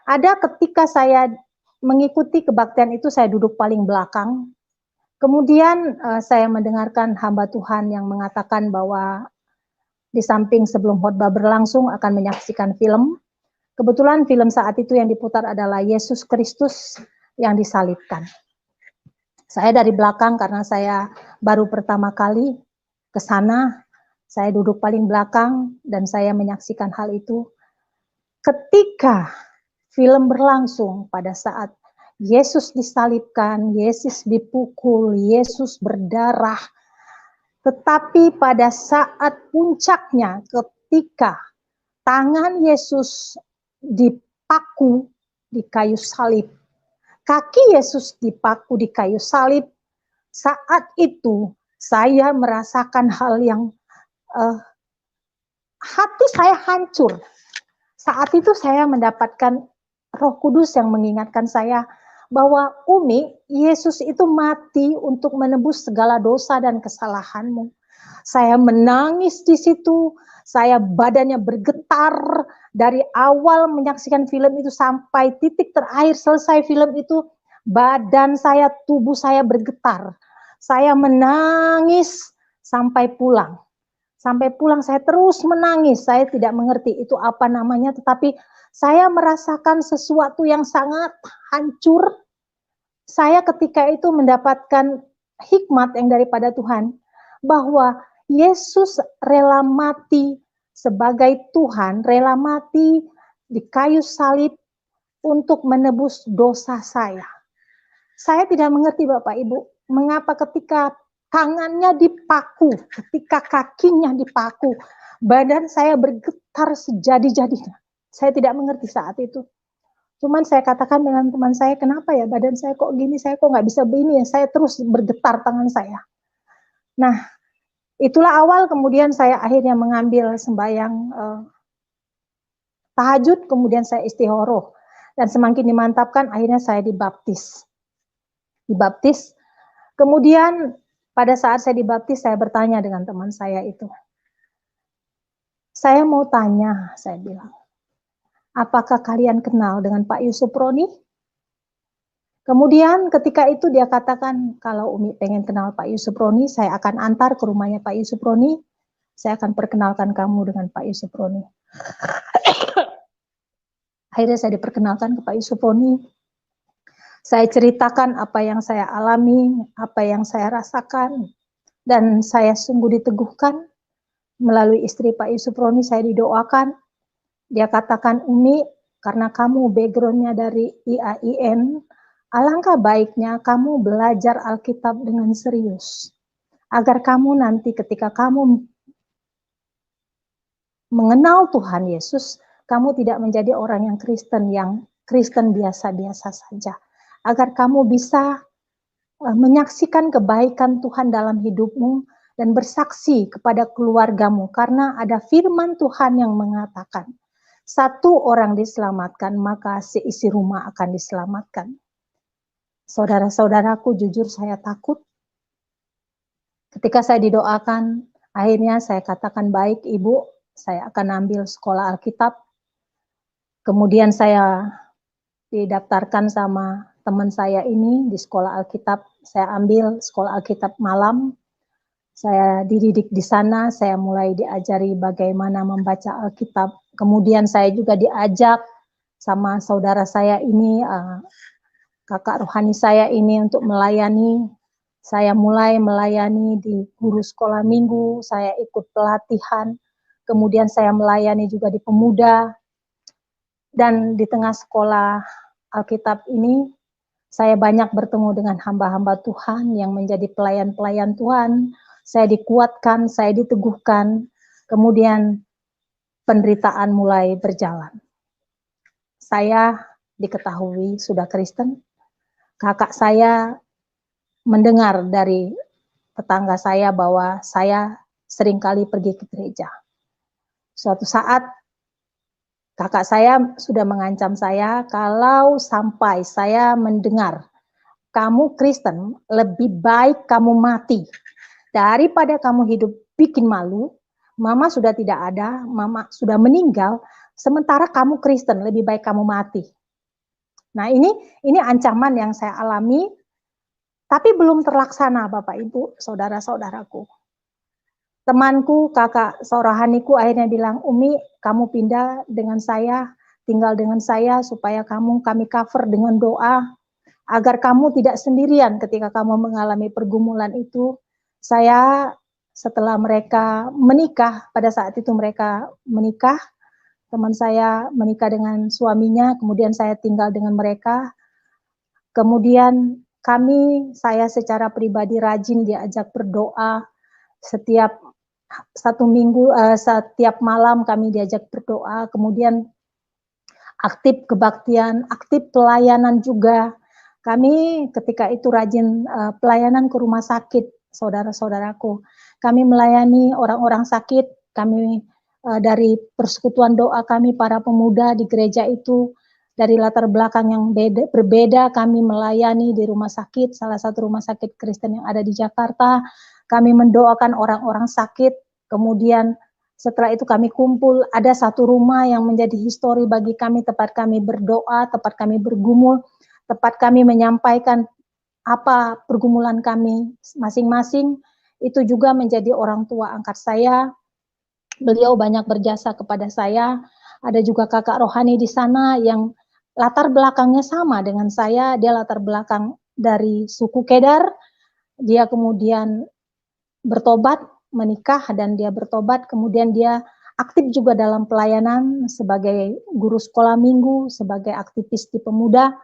Ada ketika saya mengikuti kebaktian itu, saya duduk paling belakang. Kemudian saya mendengarkan hamba Tuhan yang mengatakan bahwa di samping sebelum khotbah berlangsung akan menyaksikan film. Kebetulan film saat itu yang diputar adalah Yesus Kristus yang disalibkan. Saya dari belakang karena saya baru pertama kali ke sana, saya duduk paling belakang dan saya menyaksikan hal itu. Ketika film berlangsung pada saat Yesus disalibkan, Yesus dipukul, Yesus berdarah, tetapi pada saat puncaknya ketika tangan Yesus dipaku di kayu salib, kaki Yesus dipaku di kayu salib, saat itu saya merasakan hal yang hati saya hancur. Saat itu saya mendapatkan Roh Kudus yang mengingatkan saya bahwa Umi, Yesus itu mati untuk menebus segala dosa dan kesalahanmu. Saya menangis di situ, saya badannya bergetar dari awal menyaksikan film itu sampai titik terakhir selesai film itu, badan saya, tubuh saya bergetar. Saya menangis sampai pulang. Sampai pulang saya terus menangis, saya tidak mengerti itu apa namanya, tetapi saya merasakan sesuatu yang sangat hancur. Saya ketika itu mendapatkan hikmat yang daripada Tuhan, bahwa Yesus rela mati sebagai Tuhan, rela mati di kayu salib untuk menebus dosa saya. Saya tidak mengerti Bapak Ibu, mengapa ketika tangannya dipaku, ketika kakinya dipaku, badan saya bergetar sejadi-jadinya. Saya tidak mengerti saat itu. Cuman saya katakan dengan teman saya, kenapa ya badan saya kok gini, saya kok nggak bisa begini ya, saya terus bergetar tangan saya. Nah, itulah awal kemudian saya akhirnya mengambil sembahyang tahajud, kemudian saya istihoroh. Dan semakin dimantapkan, akhirnya saya dibaptis. Kemudian pada saat saya dibaptis, saya bertanya dengan teman saya itu. Saya mau tanya, saya bilang, apakah kalian kenal dengan Pak Yusuf Roni? Kemudian ketika itu dia katakan, kalau Umi pengen kenal Pak Yusuf Roni, saya akan antar ke rumahnya Pak Yusuf Roni, saya akan perkenalkan kamu dengan Pak Yusuf Roni. Akhirnya saya diperkenalkan ke Pak Yusuf Roni. Saya ceritakan apa yang saya alami, apa yang saya rasakan, dan saya sungguh diteguhkan melalui istri Pak Yusuf Roni. Saya didoakan. Dia katakan, Umi, karena kamu backgroundnya dari IAIN, alangkah baiknya kamu belajar Alkitab dengan serius, agar kamu nanti ketika kamu mengenal Tuhan Yesus, kamu tidak menjadi orang yang Kristen biasa-biasa saja. Agar kamu bisa menyaksikan kebaikan Tuhan dalam hidupmu dan bersaksi kepada keluargamu, karena ada firman Tuhan yang mengatakan, satu orang diselamatkan, maka seisi rumah akan diselamatkan. Saudara-saudaraku, jujur saya takut. Ketika saya didoakan, akhirnya saya katakan, baik Ibu, saya akan ambil sekolah Alkitab. Kemudian saya didaftarkan sama teman saya ini di sekolah Alkitab. Saya ambil sekolah Alkitab malam. Saya dididik di sana, saya mulai diajari bagaimana membaca Alkitab. Kemudian saya juga diajak sama saudara saya ini, kakak rohani saya ini untuk melayani. Saya mulai melayani di guru sekolah minggu, saya ikut pelatihan. Kemudian saya melayani juga di pemuda. Dan di tengah sekolah Alkitab ini, saya banyak bertemu dengan hamba-hamba Tuhan yang menjadi pelayan-pelayan Tuhan. Saya dikuatkan, saya diteguhkan, kemudian penderitaan mulai berjalan. Saya diketahui sudah Kristen, kakak saya mendengar dari tetangga saya bahwa saya seringkali pergi ke gereja. Suatu saat kakak saya sudah mengancam saya kalau sampai saya mendengar kamu Kristen, lebih baik kamu mati daripada kamu hidup bikin malu. Mama sudah tidak ada, mama sudah meninggal, sementara kamu Kristen, lebih baik kamu mati. Nah, ini ancaman yang saya alami, tapi belum terlaksana Bapak Ibu, saudara-saudaraku. Temanku, kakak rohaniku akhirnya bilang, Umi, kamu pindah dengan saya, tinggal dengan saya supaya kami cover dengan doa, agar kamu tidak sendirian ketika kamu mengalami pergumulan itu. Saya setelah mereka menikah, pada saat itu mereka menikah, teman saya menikah dengan suaminya, kemudian saya tinggal dengan mereka. Kemudian saya secara pribadi rajin diajak berdoa. Setiap setiap malam kami diajak berdoa, kemudian aktif kebaktian, aktif pelayanan juga. Kami ketika itu rajin pelayanan ke rumah sakit, saudara-saudaraku. Kami melayani orang-orang sakit, kami dari persekutuan doa kami para pemuda di gereja itu, dari latar belakang yang berbeda, kami melayani di rumah sakit, salah satu rumah sakit Kristen yang ada di Jakarta. Kami mendoakan orang-orang sakit, kemudian setelah itu kami kumpul, ada satu rumah yang menjadi histori bagi kami, tempat kami berdoa, tempat kami bergumul, tempat kami menyampaikan apa pergumulan kami masing-masing. Itu juga menjadi orang tua angkat saya. Beliau banyak berjasa kepada saya. Ada juga kakak rohani di sana yang latar belakangnya sama dengan saya. Dia latar belakang dari suku Kedar. Dia kemudian bertobat, menikah, dan dia bertobat. Kemudian dia aktif juga dalam pelayanan sebagai guru sekolah minggu, sebagai aktivis di pemuda.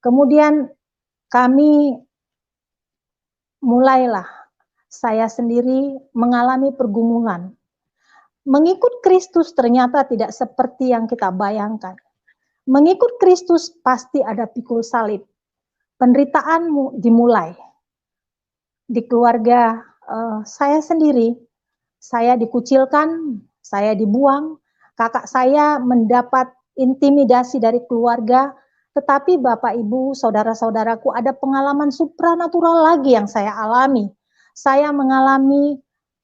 Kemudian kami mulailah saya sendiri mengalami pergumulan. Mengikut Kristus ternyata tidak seperti yang kita bayangkan. Mengikut Kristus pasti ada pikul salib. Penderitaanmu dimulai. Di keluarga saya sendiri, saya dikucilkan, saya dibuang, kakak saya mendapat intimidasi dari keluarga. Tetapi Bapak Ibu, saudara-saudaraku, ada pengalaman supranatural lagi yang saya alami. Saya mengalami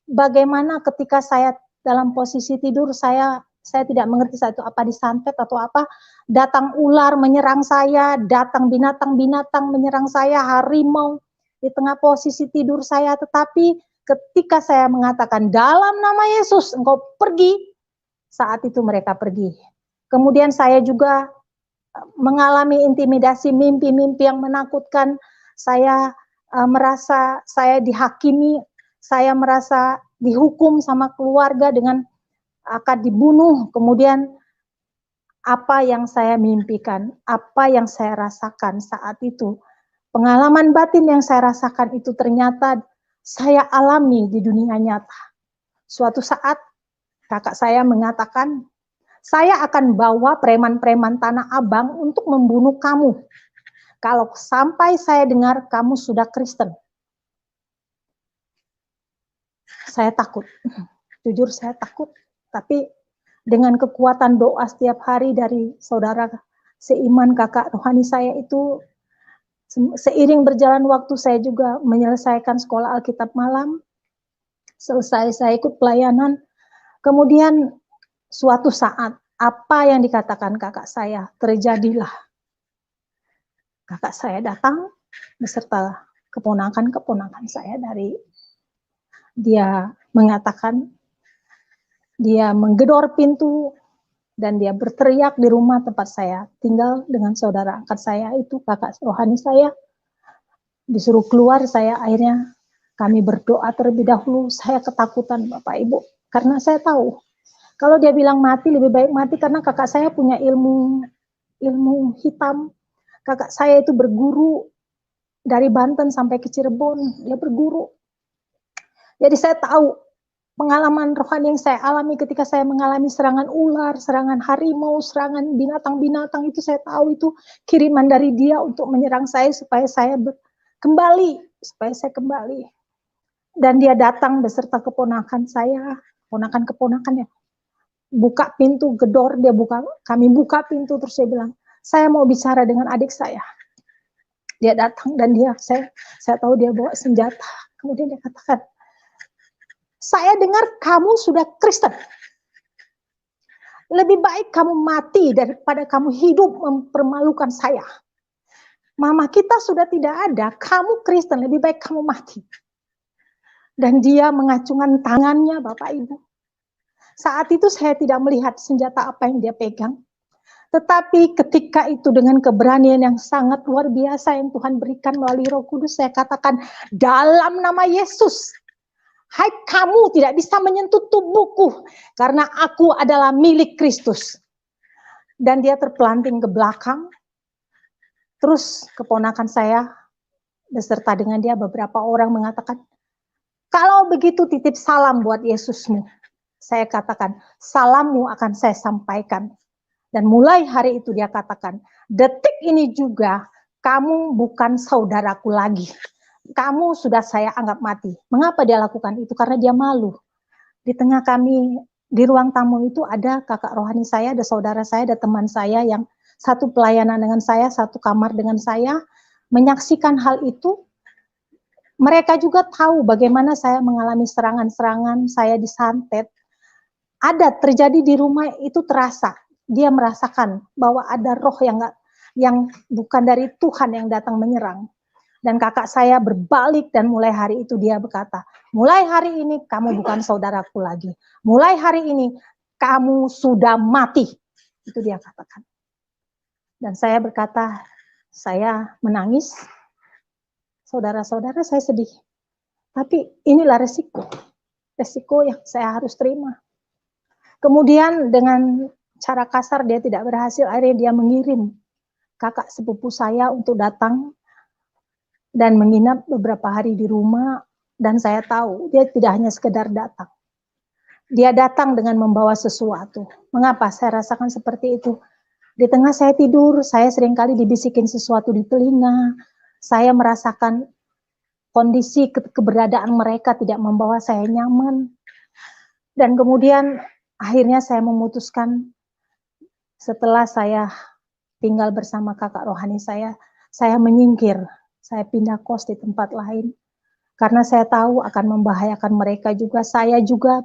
bagaimana ketika saya dalam posisi tidur, saya tidak mengerti saat itu apa disantet atau apa, datang ular menyerang saya, datang binatang-binatang menyerang saya, harimau di tengah posisi tidur saya. Tetapi ketika saya mengatakan dalam nama Yesus engkau pergi, saat itu mereka pergi. Kemudian saya juga mengalami intimidasi, mimpi-mimpi yang menakutkan. Saya merasa saya dihakimi, saya merasa dihukum sama keluarga dengan akan dibunuh. Kemudian apa yang saya mimpikan, apa yang saya rasakan saat itu, pengalaman batin yang saya rasakan itu ternyata saya alami di dunia nyata. Suatu saat kakak saya mengatakan, saya akan bawa preman-preman Tanah Abang untuk membunuh kamu. Kalau sampai saya dengar kamu sudah Kristen. Saya takut. Jujur saya takut. Tapi dengan kekuatan doa setiap hari dari saudara seiman kakak rohani saya itu, seiring berjalan waktu saya juga menyelesaikan sekolah Alkitab malam. Selesai saya ikut pelayanan. Kemudian suatu saat apa yang dikatakan kakak saya terjadilah. kakak saya datang beserta keponakan-keponakan saya dia mengatakan, dia menggedor pintu dan dia berteriak di rumah tempat saya tinggal dengan saudara angkat saya itu, kakak rohani saya, disuruh keluar. Saya akhirnya kami berdoa terlebih dahulu. Saya ketakutan Bapak Ibu, karena saya tahu kalau dia bilang mati, lebih baik mati, karena kakak saya punya ilmu hitam. Kakak saya itu berguru dari Banten sampai ke Cirebon, dia berguru. Jadi saya tahu pengalaman rohani yang saya alami ketika saya mengalami serangan ular, serangan harimau, serangan binatang-binatang, itu saya tahu itu kiriman dari dia untuk menyerang saya supaya saya kembali. Dan dia datang beserta keponakan saya, keponakan-keponakannya. Buka pintu, gedor, kami buka pintu, terus dia bilang, saya mau bicara dengan adik saya. Dia datang dan saya tahu dia bawa senjata. Kemudian dia katakan, saya dengar kamu sudah Kristen. Lebih baik kamu mati daripada kamu hidup mempermalukan saya. Mama kita sudah tidak ada, kamu Kristen, lebih baik kamu mati. Dan dia mengacungkan tangannya, Bapak Ibu. Saat itu saya tidak melihat senjata apa yang dia pegang. Tetapi ketika itu dengan keberanian yang sangat luar biasa yang Tuhan berikan melalui Roh Kudus, saya katakan, dalam nama Yesus, hai kamu tidak bisa menyentuh tubuhku, karena aku adalah milik Kristus. Dan dia terpelanting ke belakang. Terus keponakan saya beserta dengan dia beberapa orang mengatakan, kalau begitu titip salam buat Yesusmu. Saya katakan, salammu akan saya sampaikan. Dan mulai hari itu dia katakan, detik ini juga kamu bukan saudaraku lagi. Kamu sudah saya anggap mati. Mengapa dia lakukan itu? Karena dia malu. Di tengah kami, di ruang tamu itu ada kakak rohani saya, ada saudara saya, ada teman saya yang satu pelayanan dengan saya, satu kamar dengan saya, menyaksikan hal itu. Mereka juga tahu bagaimana saya mengalami serangan-serangan, saya disantet. Ada terjadi di rumah itu terasa. Dia merasakan bahwa ada roh yang bukan dari Tuhan yang datang menyerang. Dan kakak saya berbalik dan mulai hari itu dia berkata, mulai hari ini kamu bukan saudaraku lagi. Mulai hari ini kamu sudah mati. Itu dia katakan. Dan saya berkata, saya menangis. Saudara-saudara, saya sedih. Tapi inilah resiko yang saya harus terima. Kemudian dengan cara kasar dia tidak berhasil, akhirnya dia mengirim kakak sepupu saya untuk datang dan menginap beberapa hari di rumah. Dan saya tahu dia tidak hanya sekedar datang. Dia datang dengan membawa sesuatu. Mengapa saya rasakan seperti itu? Di tengah saya tidur, saya seringkali dibisikin sesuatu di telinga. Saya merasakan kondisi keberadaan mereka tidak membawa saya nyaman. Dan kemudian akhirnya saya memutuskan, setelah saya tinggal bersama kakak rohani saya menyingkir, saya pindah kos di tempat lain. Karena saya tahu akan membahayakan mereka juga. Saya juga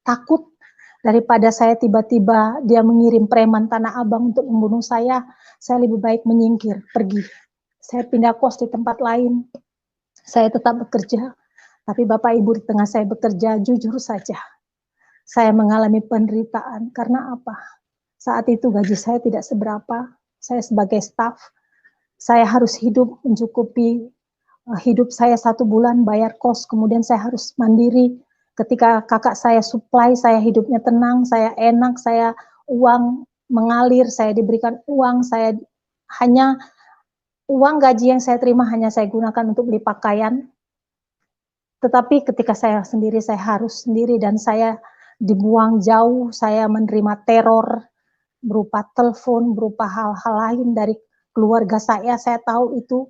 takut daripada saya tiba-tiba dia mengirim preman Tanah Abang untuk membunuh saya lebih baik menyingkir, pergi. Saya pindah kos di tempat lain. Saya tetap bekerja, tapi Bapak Ibu, di tengah saya bekerja, jujur saja, saya mengalami penderitaan. Karena apa? Saat itu gaji saya tidak seberapa, saya sebagai staf, saya harus hidup mencukupi hidup saya 1 bulan, bayar kos, kemudian saya harus mandiri. Ketika kakak saya supply, saya hidupnya tenang, saya enak, saya uang mengalir, saya diberikan uang, uang gaji yang saya terima hanya saya gunakan untuk beli pakaian. Tetapi ketika saya sendiri, saya harus sendiri dan saya dibuang jauh, saya menerima teror berupa telepon, berupa hal-hal lain dari keluarga saya tahu itu.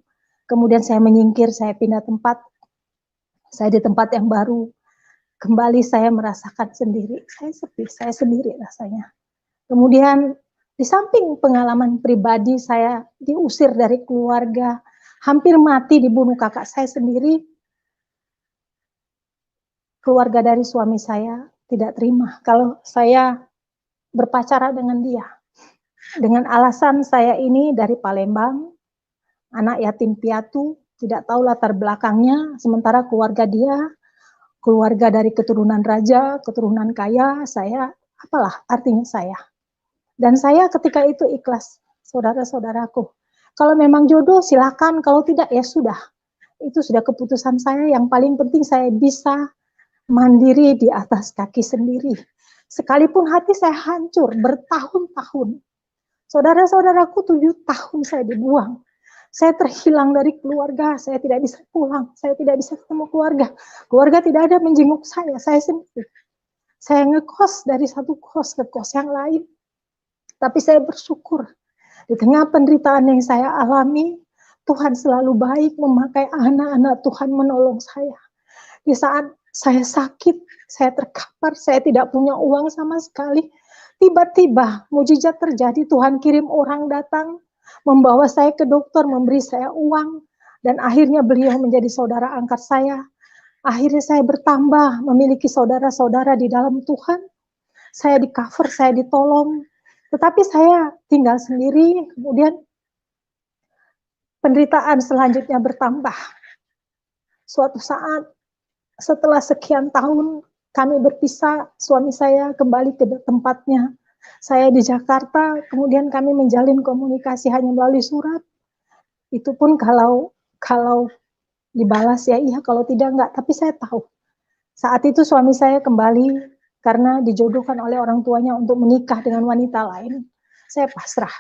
Kemudian saya menyingkir, saya pindah tempat, saya di tempat yang baru. Kembali saya merasakan sendiri, saya sepi, saya sendiri rasanya. Kemudian di samping pengalaman pribadi, saya diusir dari keluarga, hampir mati dibunuh kakak saya sendiri. Keluarga dari suami saya tidak terima kalau saya berpacaran dengan dia. Dengan alasan saya ini dari Palembang, anak yatim piatu, tidak tahu latar belakangnya, sementara keluarga dia, keluarga dari keturunan raja, keturunan kaya, saya, apalah artinya saya. Dan saya ketika itu ikhlas, saudara-saudaraku. Kalau memang jodoh silakan, kalau tidak ya sudah. Itu sudah keputusan saya, yang paling penting saya bisa mandiri di atas kaki sendiri. Sekalipun hati saya hancur bertahun-tahun. Saudara-saudaraku 7 tahun saya dibuang. Saya terhilang dari keluarga, saya tidak bisa pulang, saya tidak bisa ketemu keluarga. Keluarga tidak ada menjenguk saya sendiri. Saya ngekos dari satu kos ke kos yang lain. Tapi saya bersyukur, di tengah penderitaan yang saya alami, Tuhan selalu baik memakai anak-anak Tuhan menolong saya. Di saat saya sakit, saya terkapar, saya tidak punya uang sama sekali. Tiba-tiba mujizat terjadi, Tuhan kirim orang datang, membawa saya ke dokter, memberi saya uang, dan akhirnya beliau menjadi saudara angkat saya. Akhirnya saya bertambah, memiliki saudara-saudara di dalam Tuhan. Saya di cover, saya ditolong. Tetapi saya tinggal sendiri, kemudian penderitaan selanjutnya bertambah. Suatu saat, setelah sekian tahun kami berpisah, suami saya kembali ke tempatnya. Saya di Jakarta, kemudian kami menjalin komunikasi hanya melalui surat. Itu pun kalau dibalas ya iya, kalau tidak enggak. Tapi saya tahu, saat itu suami saya kembali karena dijodohkan oleh orang tuanya untuk menikah dengan wanita lain. Saya pasrah.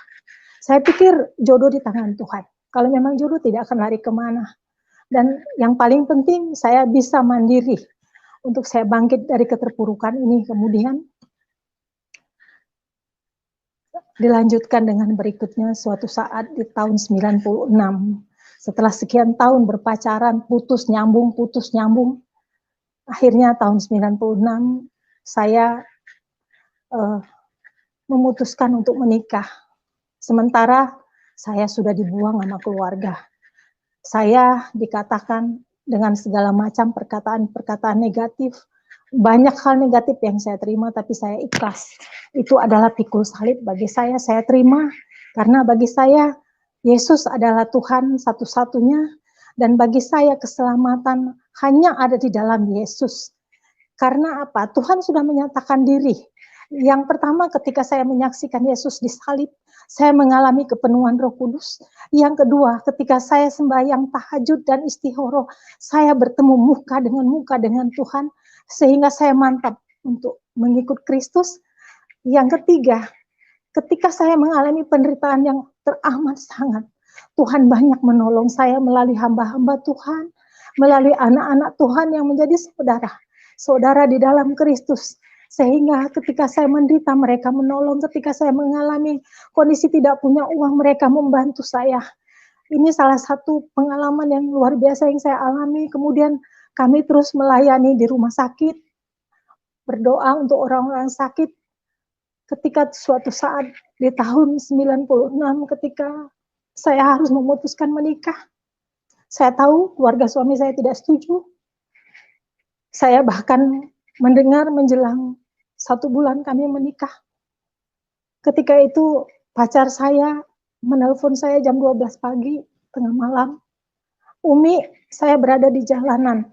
Saya pikir jodoh di tangan Tuhan. Kalau memang jodoh tidak akan lari kemana. Dan yang paling penting saya bisa mandiri untuk saya bangkit dari keterpurukan ini. Kemudian dilanjutkan dengan berikutnya suatu saat di tahun 96. Setelah sekian tahun berpacaran, putus nyambung, akhirnya tahun 96 saya memutuskan untuk menikah. Sementara saya sudah dibuang sama keluarga. Saya dikatakan dengan segala macam perkataan-perkataan negatif. Banyak hal negatif yang saya terima, tapi saya ikhlas. Itu adalah pikul salib bagi saya terima. Karena bagi saya, Yesus adalah Tuhan satu-satunya. Dan bagi saya keselamatan hanya ada di dalam Yesus. Karena apa? Tuhan sudah menyatakan diri. Yang pertama ketika saya menyaksikan Yesus disalib, saya mengalami kepenuhan Roh Kudus. Yang kedua, ketika saya sembahyang tahajud dan istihoro, saya bertemu muka dengan Tuhan, sehingga saya mantap untuk mengikut Kristus. Yang ketiga, ketika saya mengalami penderitaan yang teramat sangat, Tuhan banyak menolong saya melalui hamba-hamba Tuhan, melalui anak-anak Tuhan yang menjadi saudara di dalam Kristus. Sehingga ketika saya menderita, mereka menolong. Ketika saya mengalami kondisi tidak punya uang, mereka membantu saya. Ini salah satu pengalaman yang luar biasa yang saya alami. Kemudian kami terus melayani di rumah sakit, berdoa untuk orang-orang sakit. Ketika suatu saat di tahun 96, ketika saya harus memutuskan menikah, saya tahu keluarga suami saya tidak setuju. Saya bahkan mendengar menjelang 1 bulan kami menikah. Ketika itu pacar saya menelpon saya jam 12 pagi, tengah malam. Umi, saya berada di jalanan.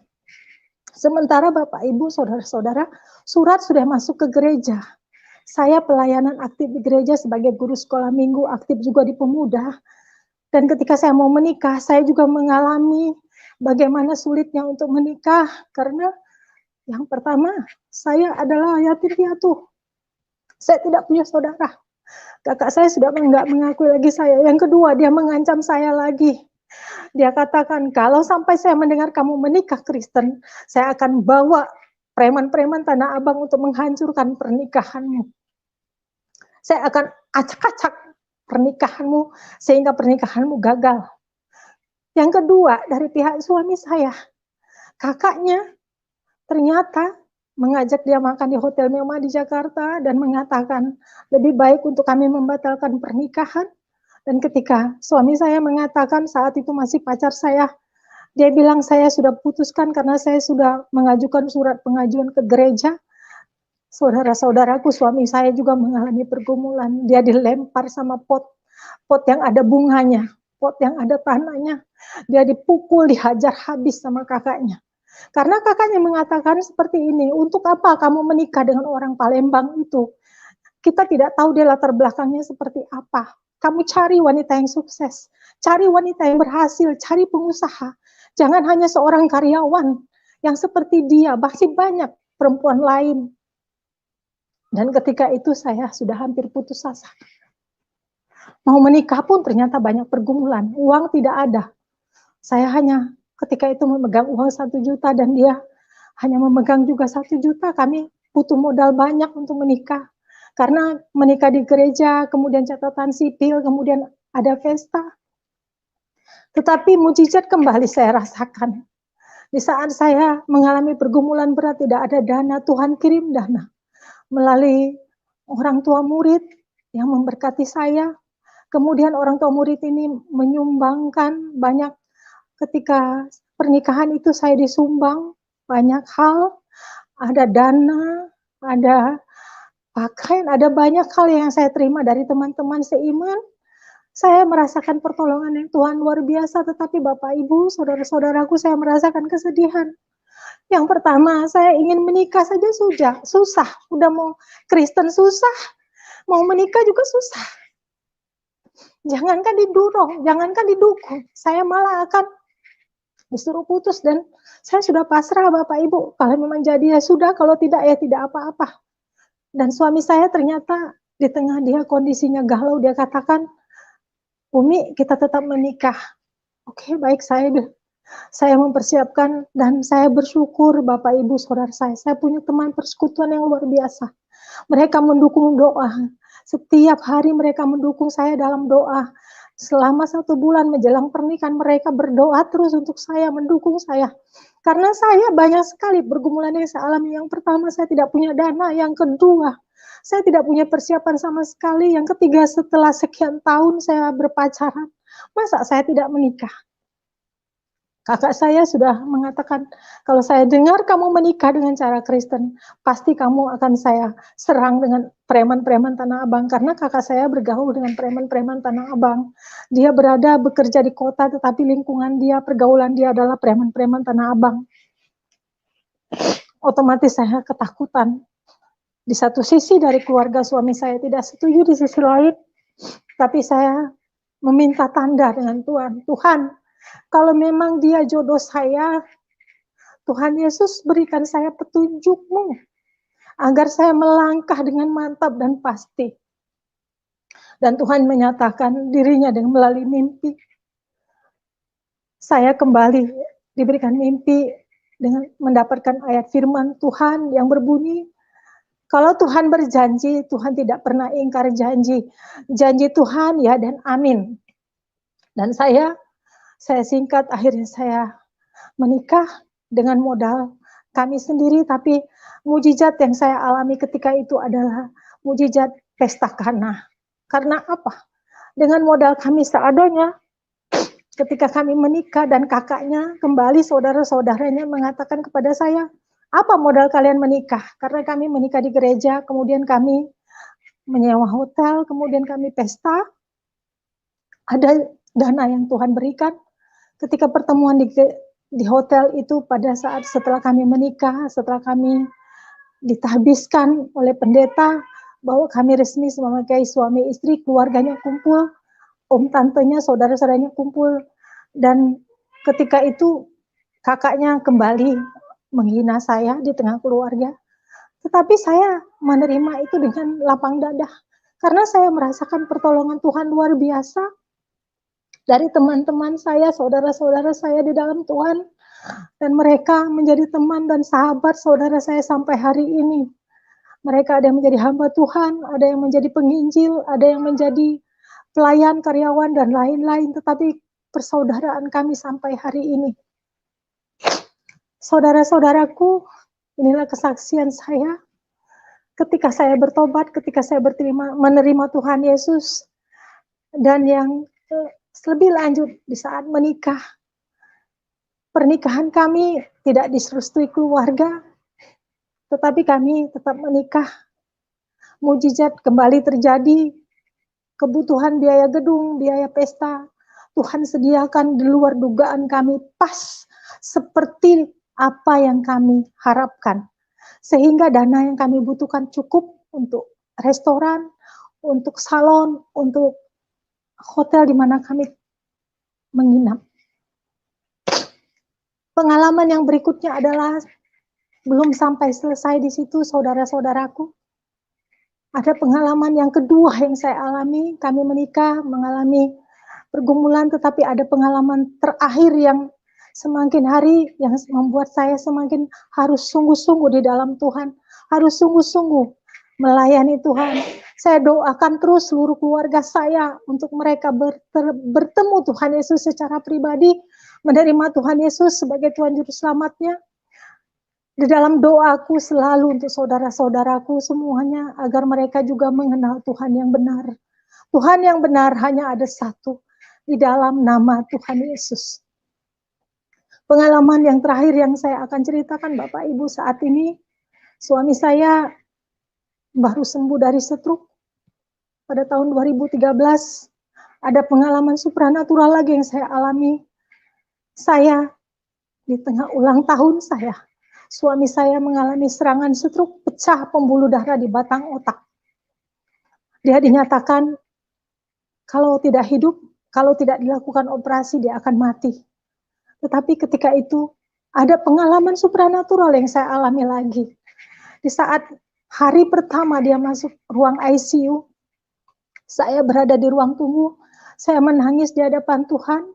Sementara Bapak Ibu, saudara-saudara, surat sudah masuk ke gereja. Saya pelayanan aktif di gereja sebagai guru sekolah minggu, aktif juga di pemuda. Dan ketika saya mau menikah, saya juga mengalami bagaimana sulitnya untuk menikah. Karena yang pertama, saya adalah yatim piatu. Saya tidak punya saudara. Kakak saya sudah enggak mengakui lagi saya. Yang kedua, dia mengancam saya lagi. Dia katakan, kalau sampai saya mendengar kamu menikah Kristen, saya akan bawa preman-preman Tanah Abang untuk menghancurkan pernikahanmu. Saya akan acak-acak pernikahanmu, sehingga pernikahanmu gagal. Yang kedua, dari pihak suami saya, kakaknya ternyata mengajak dia makan di hotel mewah di Jakarta dan mengatakan lebih baik untuk kami membatalkan pernikahan. Dan ketika suami saya mengatakan, saat itu masih pacar saya, dia bilang saya sudah putuskan karena saya sudah mengajukan surat pengajuan ke gereja. Saudara-saudaraku, suami saya juga mengalami pergumulan. Dia dilempar sama pot yang ada bunganya. pot yang ada tanahnya. Dia dipukul, dihajar habis sama kakaknya. Karena kakaknya mengatakan seperti ini, untuk apa kamu menikah dengan orang Palembang itu? Kita tidak tahu dia latar belakangnya seperti apa. Kamu cari wanita yang sukses, cari wanita yang berhasil, cari pengusaha. Jangan hanya seorang karyawan yang seperti dia, masih banyak perempuan lain. Dan ketika itu saya sudah hampir putus asa. Mau menikah pun ternyata banyak pergumulan, uang tidak ada. Saya hanya ketika itu memegang uang 1 juta dan dia hanya memegang juga 1 juta, kami butuh modal banyak untuk menikah. Karena menikah di gereja, kemudian catatan sipil, kemudian ada pesta. Tetapi mujizat kembali saya rasakan. Di saat saya mengalami pergumulan berat, tidak ada dana, Tuhan kirim dana. Melalui orang tua murid yang memberkati saya. Kemudian orang tua murid ini menyumbangkan banyak, ketika pernikahan itu saya disumbang banyak hal. Ada dana, ada pakaian, ada banyak hal yang saya terima dari teman-teman seiman. Saya merasakan pertolongan yang Tuhan luar biasa, tetapi Bapak Ibu, saudara-saudaraku, saya merasakan kesedihan. Yang pertama, saya ingin menikah saja susah. Udah mau Kristen susah, mau menikah juga susah. Jangankan didorong, jangankan didukung, saya malah akan disuruh putus dan saya sudah pasrah Bapak Ibu. Kalau memang jadi ya sudah, kalau tidak ya tidak apa-apa. Dan suami saya ternyata di tengah dia kondisinya galau, dia katakan, Umi kita tetap menikah. Oke, baik, saya mempersiapkan dan saya bersyukur Bapak Ibu saudara saya punya teman persekutuan yang luar biasa. Mereka mendukung doa. Setiap hari mereka mendukung saya dalam doa. Selama 1 bulan menjelang pernikahan mereka berdoa terus untuk saya, mendukung saya. Karena saya banyak sekali pergumulan yang saya alami. Yang pertama, saya tidak punya dana. Yang kedua, saya tidak punya persiapan sama sekali. Yang ketiga, setelah sekian tahun saya berpacaran, masa saya tidak menikah? Kakak saya sudah mengatakan, kalau saya dengar kamu menikah dengan cara Kristen, pasti kamu akan saya serang dengan preman-preman Tanah Abang. Karena kakak saya bergaul dengan preman-preman Tanah Abang. Dia bekerja di kota, tetapi lingkungan dia, pergaulan dia adalah preman-preman Tanah Abang. Otomatis saya ketakutan. Di satu sisi dari keluarga suami saya tidak setuju, di sisi lain, tapi saya meminta tanda dengan Tuhan. Tuhan, kalau memang dia jodoh saya, Tuhan Yesus berikan saya petunjuk-Mu agar saya melangkah dengan mantap dan pasti. Dan Tuhan menyatakan dirinya dengan melalui mimpi. Saya kembali diberikan mimpi dengan mendapatkan ayat firman Tuhan yang berbunyi, kalau Tuhan berjanji, Tuhan tidak pernah ingkar janji. Janji Tuhan ya dan amin. Dan saya singkat, akhirnya saya menikah dengan modal kami sendiri, tapi mujizat yang saya alami ketika itu adalah mujizat pesta Kana. Karena apa? Dengan modal kami seadanya, ketika kami menikah dan kakaknya kembali, saudara-saudaranya mengatakan kepada saya, apa modal kalian menikah? Karena kami menikah di gereja, kemudian kami menyewa hotel, kemudian kami pesta. Ada dana yang Tuhan berikan. Ketika pertemuan di hotel itu pada saat setelah kami menikah, setelah kami ditahbiskan oleh pendeta, bahwa kami resmi sebagai suami istri, keluarganya kumpul, om tantenya, saudara-saudaranya kumpul, dan ketika itu kakaknya kembali menghina saya di tengah keluarga. Tetapi saya menerima itu dengan lapang dada. Karena saya merasakan pertolongan Tuhan luar biasa dari teman-teman saya, saudara-saudara saya di dalam Tuhan. Dan mereka menjadi teman dan sahabat saudara saya sampai hari ini. Mereka ada yang menjadi hamba Tuhan, ada yang menjadi penginjil, ada yang menjadi pelayan, karyawan, dan lain-lain. Tetapi persaudaraan kami sampai hari ini. Saudara-saudaraku, inilah kesaksian saya ketika saya bertobat, ketika saya menerima Tuhan Yesus, dan yang lebih lanjut di saat menikah. Pernikahan kami tidak direstui keluarga, tetapi kami tetap menikah. Mujizat kembali terjadi, kebutuhan biaya gedung, biaya pesta, Tuhan sediakan di luar dugaan kami, pas seperti apa yang kami harapkan. Sehingga dana yang kami butuhkan cukup untuk restoran, untuk salon, untuk hotel di mana kami menginap. Pengalaman yang berikutnya adalah belum sampai selesai di situ, saudara-saudaraku. Ada pengalaman yang kedua yang saya alami, kami menikah, mengalami pergumulan, tetapi ada pengalaman terakhir yang semakin hari yang membuat saya semakin harus sungguh-sungguh di dalam Tuhan, harus sungguh-sungguh melayani Tuhan. Saya doakan terus seluruh keluarga saya untuk mereka bertemu Tuhan Yesus secara pribadi, menerima Tuhan Yesus sebagai Tuhan Juru Selamatnya. Di dalam doaku selalu untuk saudara-saudaraku semuanya, agar mereka juga mengenal Tuhan yang benar. Tuhan yang benar hanya ada satu, di dalam nama Tuhan Yesus. Pengalaman yang terakhir yang saya akan ceritakan, Bapak Ibu, saat ini suami saya baru sembuh dari stroke. Pada tahun 2013 ada pengalaman supranatural lagi yang saya alami. Saya di tengah ulang tahun saya, suami saya mengalami serangan stroke, pecah pembuluh darah di batang otak. Dia dinyatakan kalau tidak hidup, kalau tidak dilakukan operasi dia akan mati. Tetapi ketika itu ada pengalaman supranatural yang saya alami lagi. Di saat hari pertama dia masuk ruang ICU, saya berada di ruang tunggu, saya menangis di hadapan Tuhan.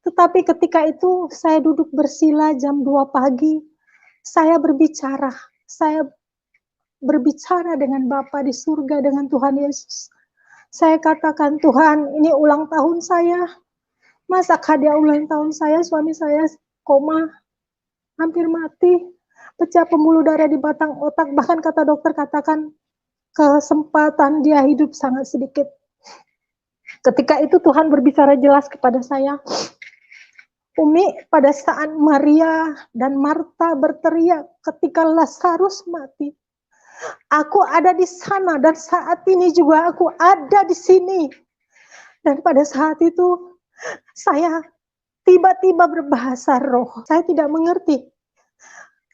Tetapi ketika itu saya duduk bersila jam 2 pagi, saya berbicara dengan Bapa di surga, dengan Tuhan Yesus. Saya katakan, Tuhan, ini ulang tahun saya. Masa hadiah ulang tahun saya, suami saya koma, hampir mati, pecah pembuluh darah di batang otak, bahkan kata dokter katakan kesempatan dia hidup sangat sedikit. Ketika itu Tuhan berbicara jelas kepada saya, Umi, pada saat Maria dan Marta berteriak ketika Lazarus mati, aku ada di sana dan saat ini juga aku ada di sini. Dan pada saat itu saya tiba-tiba berbahasa roh. Saya tidak mengerti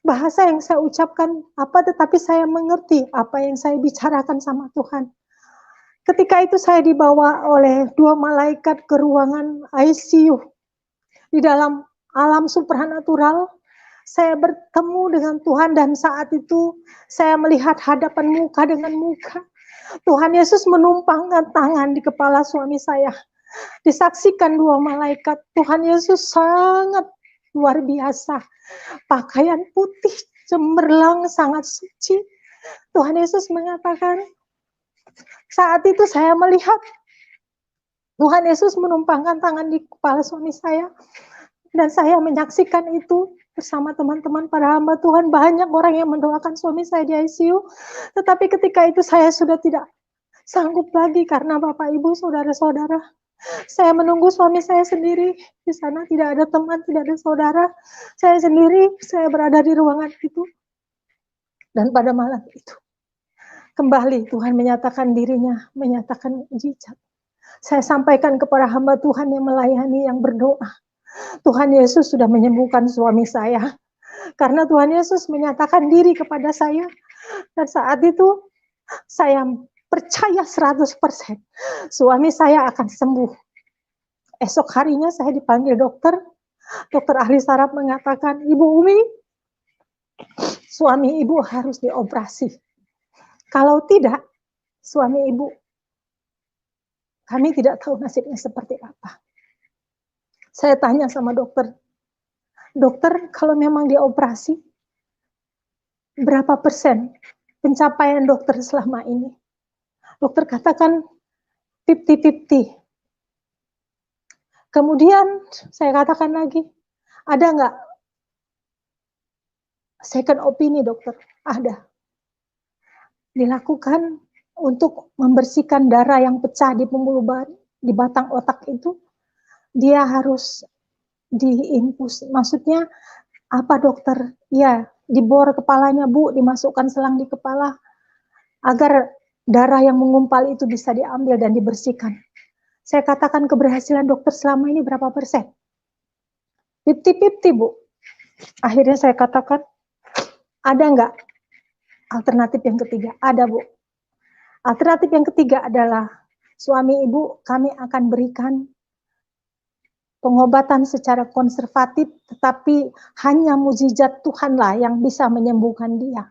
bahasa yang saya ucapkan apa, tetapi saya mengerti apa yang saya bicarakan sama Tuhan. Ketika itu saya dibawa oleh 2 malaikat ke ruangan ICU. Di dalam alam supranatural, saya bertemu dengan Tuhan dan saat itu saya melihat hadapan muka dengan muka. Tuhan Yesus menumpangkan tangan di kepala suami saya. Disaksikan 2 malaikat, Tuhan Yesus sangat luar biasa. Pakaian putih cemerlang, sangat suci. Tuhan Yesus mengatakan, saat itu saya melihat Tuhan Yesus menumpangkan tangan di kepala suami saya. Dan saya menyaksikan itu bersama teman-teman para hamba Tuhan. Banyak orang yang mendoakan suami saya di ICU. Tetapi ketika itu saya sudah tidak sanggup lagi karena Bapak Ibu, saudara-saudara, saya menunggu suami saya sendiri di sana, tidak ada teman, tidak ada saudara. Saya sendiri, saya berada di ruangan itu. Dan pada malam itu, kembali Tuhan menyatakan dirinya, menyatakan mujizat. Saya sampaikan kepada hamba Tuhan yang melayani, yang berdoa. Tuhan Yesus sudah menyembuhkan suami saya. Karena Tuhan Yesus menyatakan diri kepada saya. Dan saat itu, saya percaya 100% suami saya akan sembuh. Esok harinya saya dipanggil dokter ahli saraf mengatakan, Ibu Umi, suami ibu harus dioperasi. Kalau tidak, suami ibu, kami tidak tahu nasibnya seperti apa. Saya tanya sama dokter, kalau memang dioperasi, berapa persen pencapaian dokter selama ini? Dokter katakan 50-50. Kemudian saya katakan lagi, ada nggak second opini dokter? Ada. Dilakukan untuk membersihkan darah yang pecah di pembuluh di batang otak itu. Dia harus diinfus. Maksudnya apa dokter? Ya, dibor kepalanya Bu, dimasukkan selang di kepala agar darah yang mengumpal itu bisa diambil dan dibersihkan. Saya katakan keberhasilan dokter selama ini berapa persen? 50-50, Bu. Akhirnya saya katakan, ada nggak alternatif yang ketiga? Ada, Bu. Alternatif yang ketiga adalah, suami ibu kami akan berikan pengobatan secara konservatif, tetapi hanya mukjizat Tuhanlah yang bisa menyembuhkan dia.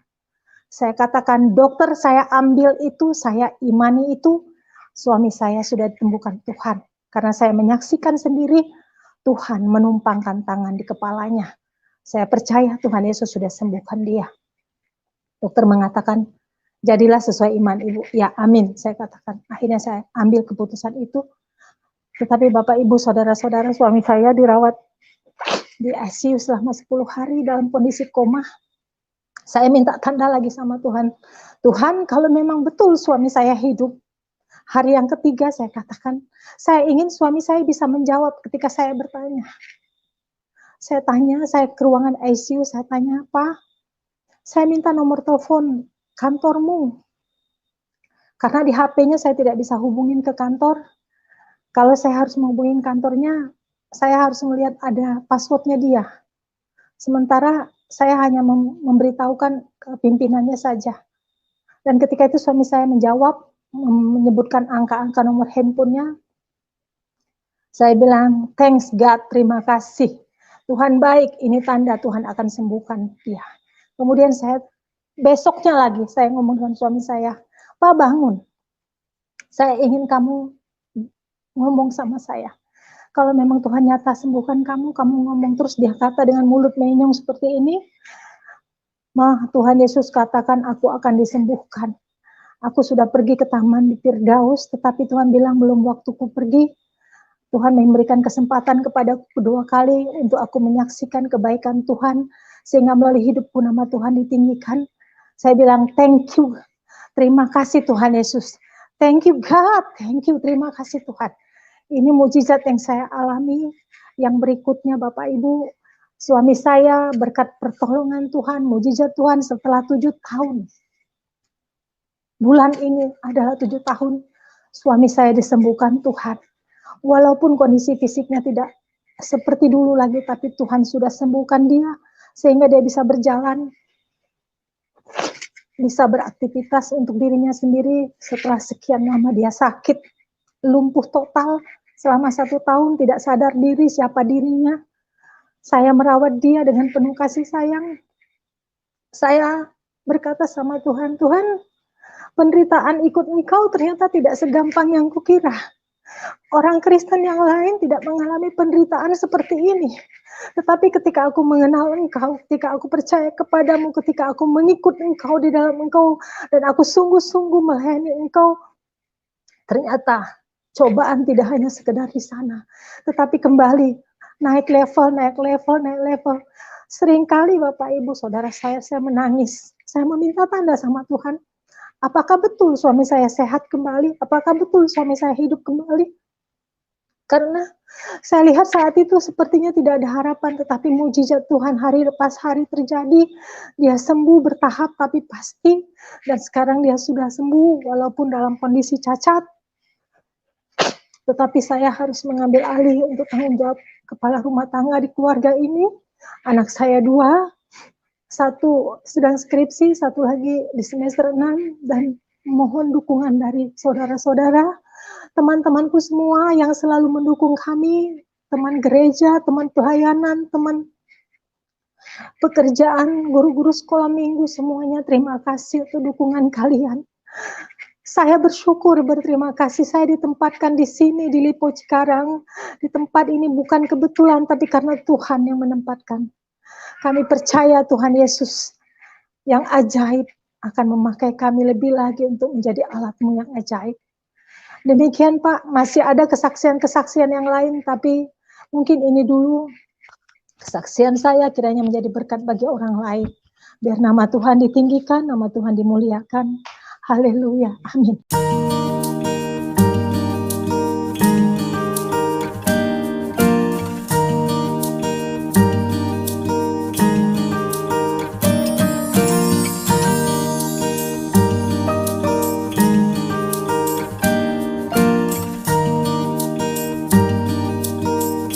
Saya katakan, dokter, saya ambil itu, saya imani itu, suami saya sudah ditemukan Tuhan. Karena saya menyaksikan sendiri, Tuhan menumpangkan tangan di kepalanya. Saya percaya Tuhan Yesus sudah sembuhkan dia. Dokter mengatakan, jadilah sesuai iman ibu. Ya, amin, saya katakan. Akhirnya saya ambil keputusan itu. Tetapi Bapak, Ibu, Saudara-saudara, suami saya dirawat di ICU selama 10 hari dalam kondisi koma. Saya minta tanda lagi sama Tuhan. Tuhan, kalau memang betul suami saya hidup, hari yang ketiga saya katakan, saya ingin suami saya bisa menjawab ketika saya bertanya. Saya tanya, saya ke ruangan ICU, saya tanya, Pak, saya minta nomor telepon kantormu. Karena di HP-nya saya tidak bisa hubungin ke kantor. Kalau saya harus menghubungin kantornya, saya harus melihat ada passwordnya dia. Sementara saya hanya memberitahukan ke pimpinannya saja. Dan ketika itu suami saya menjawab, menyebutkan angka-angka nomor handphonenya. Saya bilang, thanks God, terima kasih. Tuhan baik, ini tanda Tuhan akan sembuhkan dia. Kemudian besoknya lagi saya ngomong dengan suami saya, Pak, bangun. Saya ingin kamu ngomong sama saya. Kalau memang Tuhan nyata sembuhkan kamu ngomong terus. Dia kata dengan mulut menyong seperti ini, Mah, Tuhan Yesus katakan aku akan disembuhkan. Aku sudah pergi ke taman di Firdaus, tetapi Tuhan bilang belum waktuku pergi. Tuhan memberikan kesempatan kepadaku kedua kali untuk aku menyaksikan kebaikan Tuhan, sehingga melalui hidupku nama Tuhan ditinggikan. Saya bilang, thank you, terima kasih Tuhan Yesus. Thank you God, thank you, terima kasih Tuhan. Ini mukjizat yang saya alami. Yang berikutnya Bapak Ibu, suami saya berkat pertolongan Tuhan, mukjizat Tuhan setelah 7 tahun. Bulan ini adalah 7 tahun, suami saya disembuhkan Tuhan. Walaupun kondisi fisiknya tidak seperti dulu lagi, tapi Tuhan sudah sembuhkan dia, sehingga dia bisa berjalan, bisa beraktivitas untuk dirinya sendiri. Setelah sekian lama dia sakit, lumpuh total, selama 1 tahun tidak sadar diri siapa dirinya. Saya merawat dia dengan penuh kasih sayang. Saya berkata sama Tuhan, Tuhan, penderitaan ikut Engkau ternyata tidak segampang yang kukira. Orang Kristen yang lain tidak mengalami penderitaan seperti ini. Tetapi ketika aku mengenal Engkau, ketika aku percaya kepadamu, ketika aku mengikut Engkau di dalam Engkau, dan aku sungguh-sungguh melayani Engkau, ternyata cobaan tidak hanya sekedar di sana, tetapi kembali naik level. Seringkali Bapak Ibu Saudara saya menangis. Saya meminta tanda sama Tuhan. Apakah betul suami saya sehat kembali? Apakah betul suami saya hidup kembali? Karena saya lihat saat itu sepertinya tidak ada harapan, tetapi mukjizat Tuhan hari lepas hari terjadi. Dia sembuh bertahap tapi pasti, dan sekarang dia sudah sembuh walaupun dalam kondisi cacat. Tetapi saya harus mengambil alih untuk tanggung jawab kepala rumah tangga di keluarga ini. Anak saya 2, 1 sedang skripsi, 1 lagi di semester 6, dan mohon dukungan dari saudara-saudara, teman-temanku semua yang selalu mendukung kami, teman gereja, teman pelayanan, teman pekerjaan, guru-guru sekolah minggu, semuanya terima kasih untuk dukungan kalian. Saya bersyukur, berterima kasih saya ditempatkan di sini, di Lipo Cikarang. Di tempat ini bukan kebetulan, tapi karena Tuhan yang menempatkan. Kami percaya Tuhan Yesus yang ajaib akan memakai kami lebih lagi untuk menjadi alat-Mu yang ajaib. Demikian Pak, masih ada kesaksian-kesaksian yang lain, tapi mungkin ini dulu kesaksian saya kiranya menjadi berkat bagi orang lain. Biar nama Tuhan ditinggikan, nama Tuhan dimuliakan. Haleluya, amin.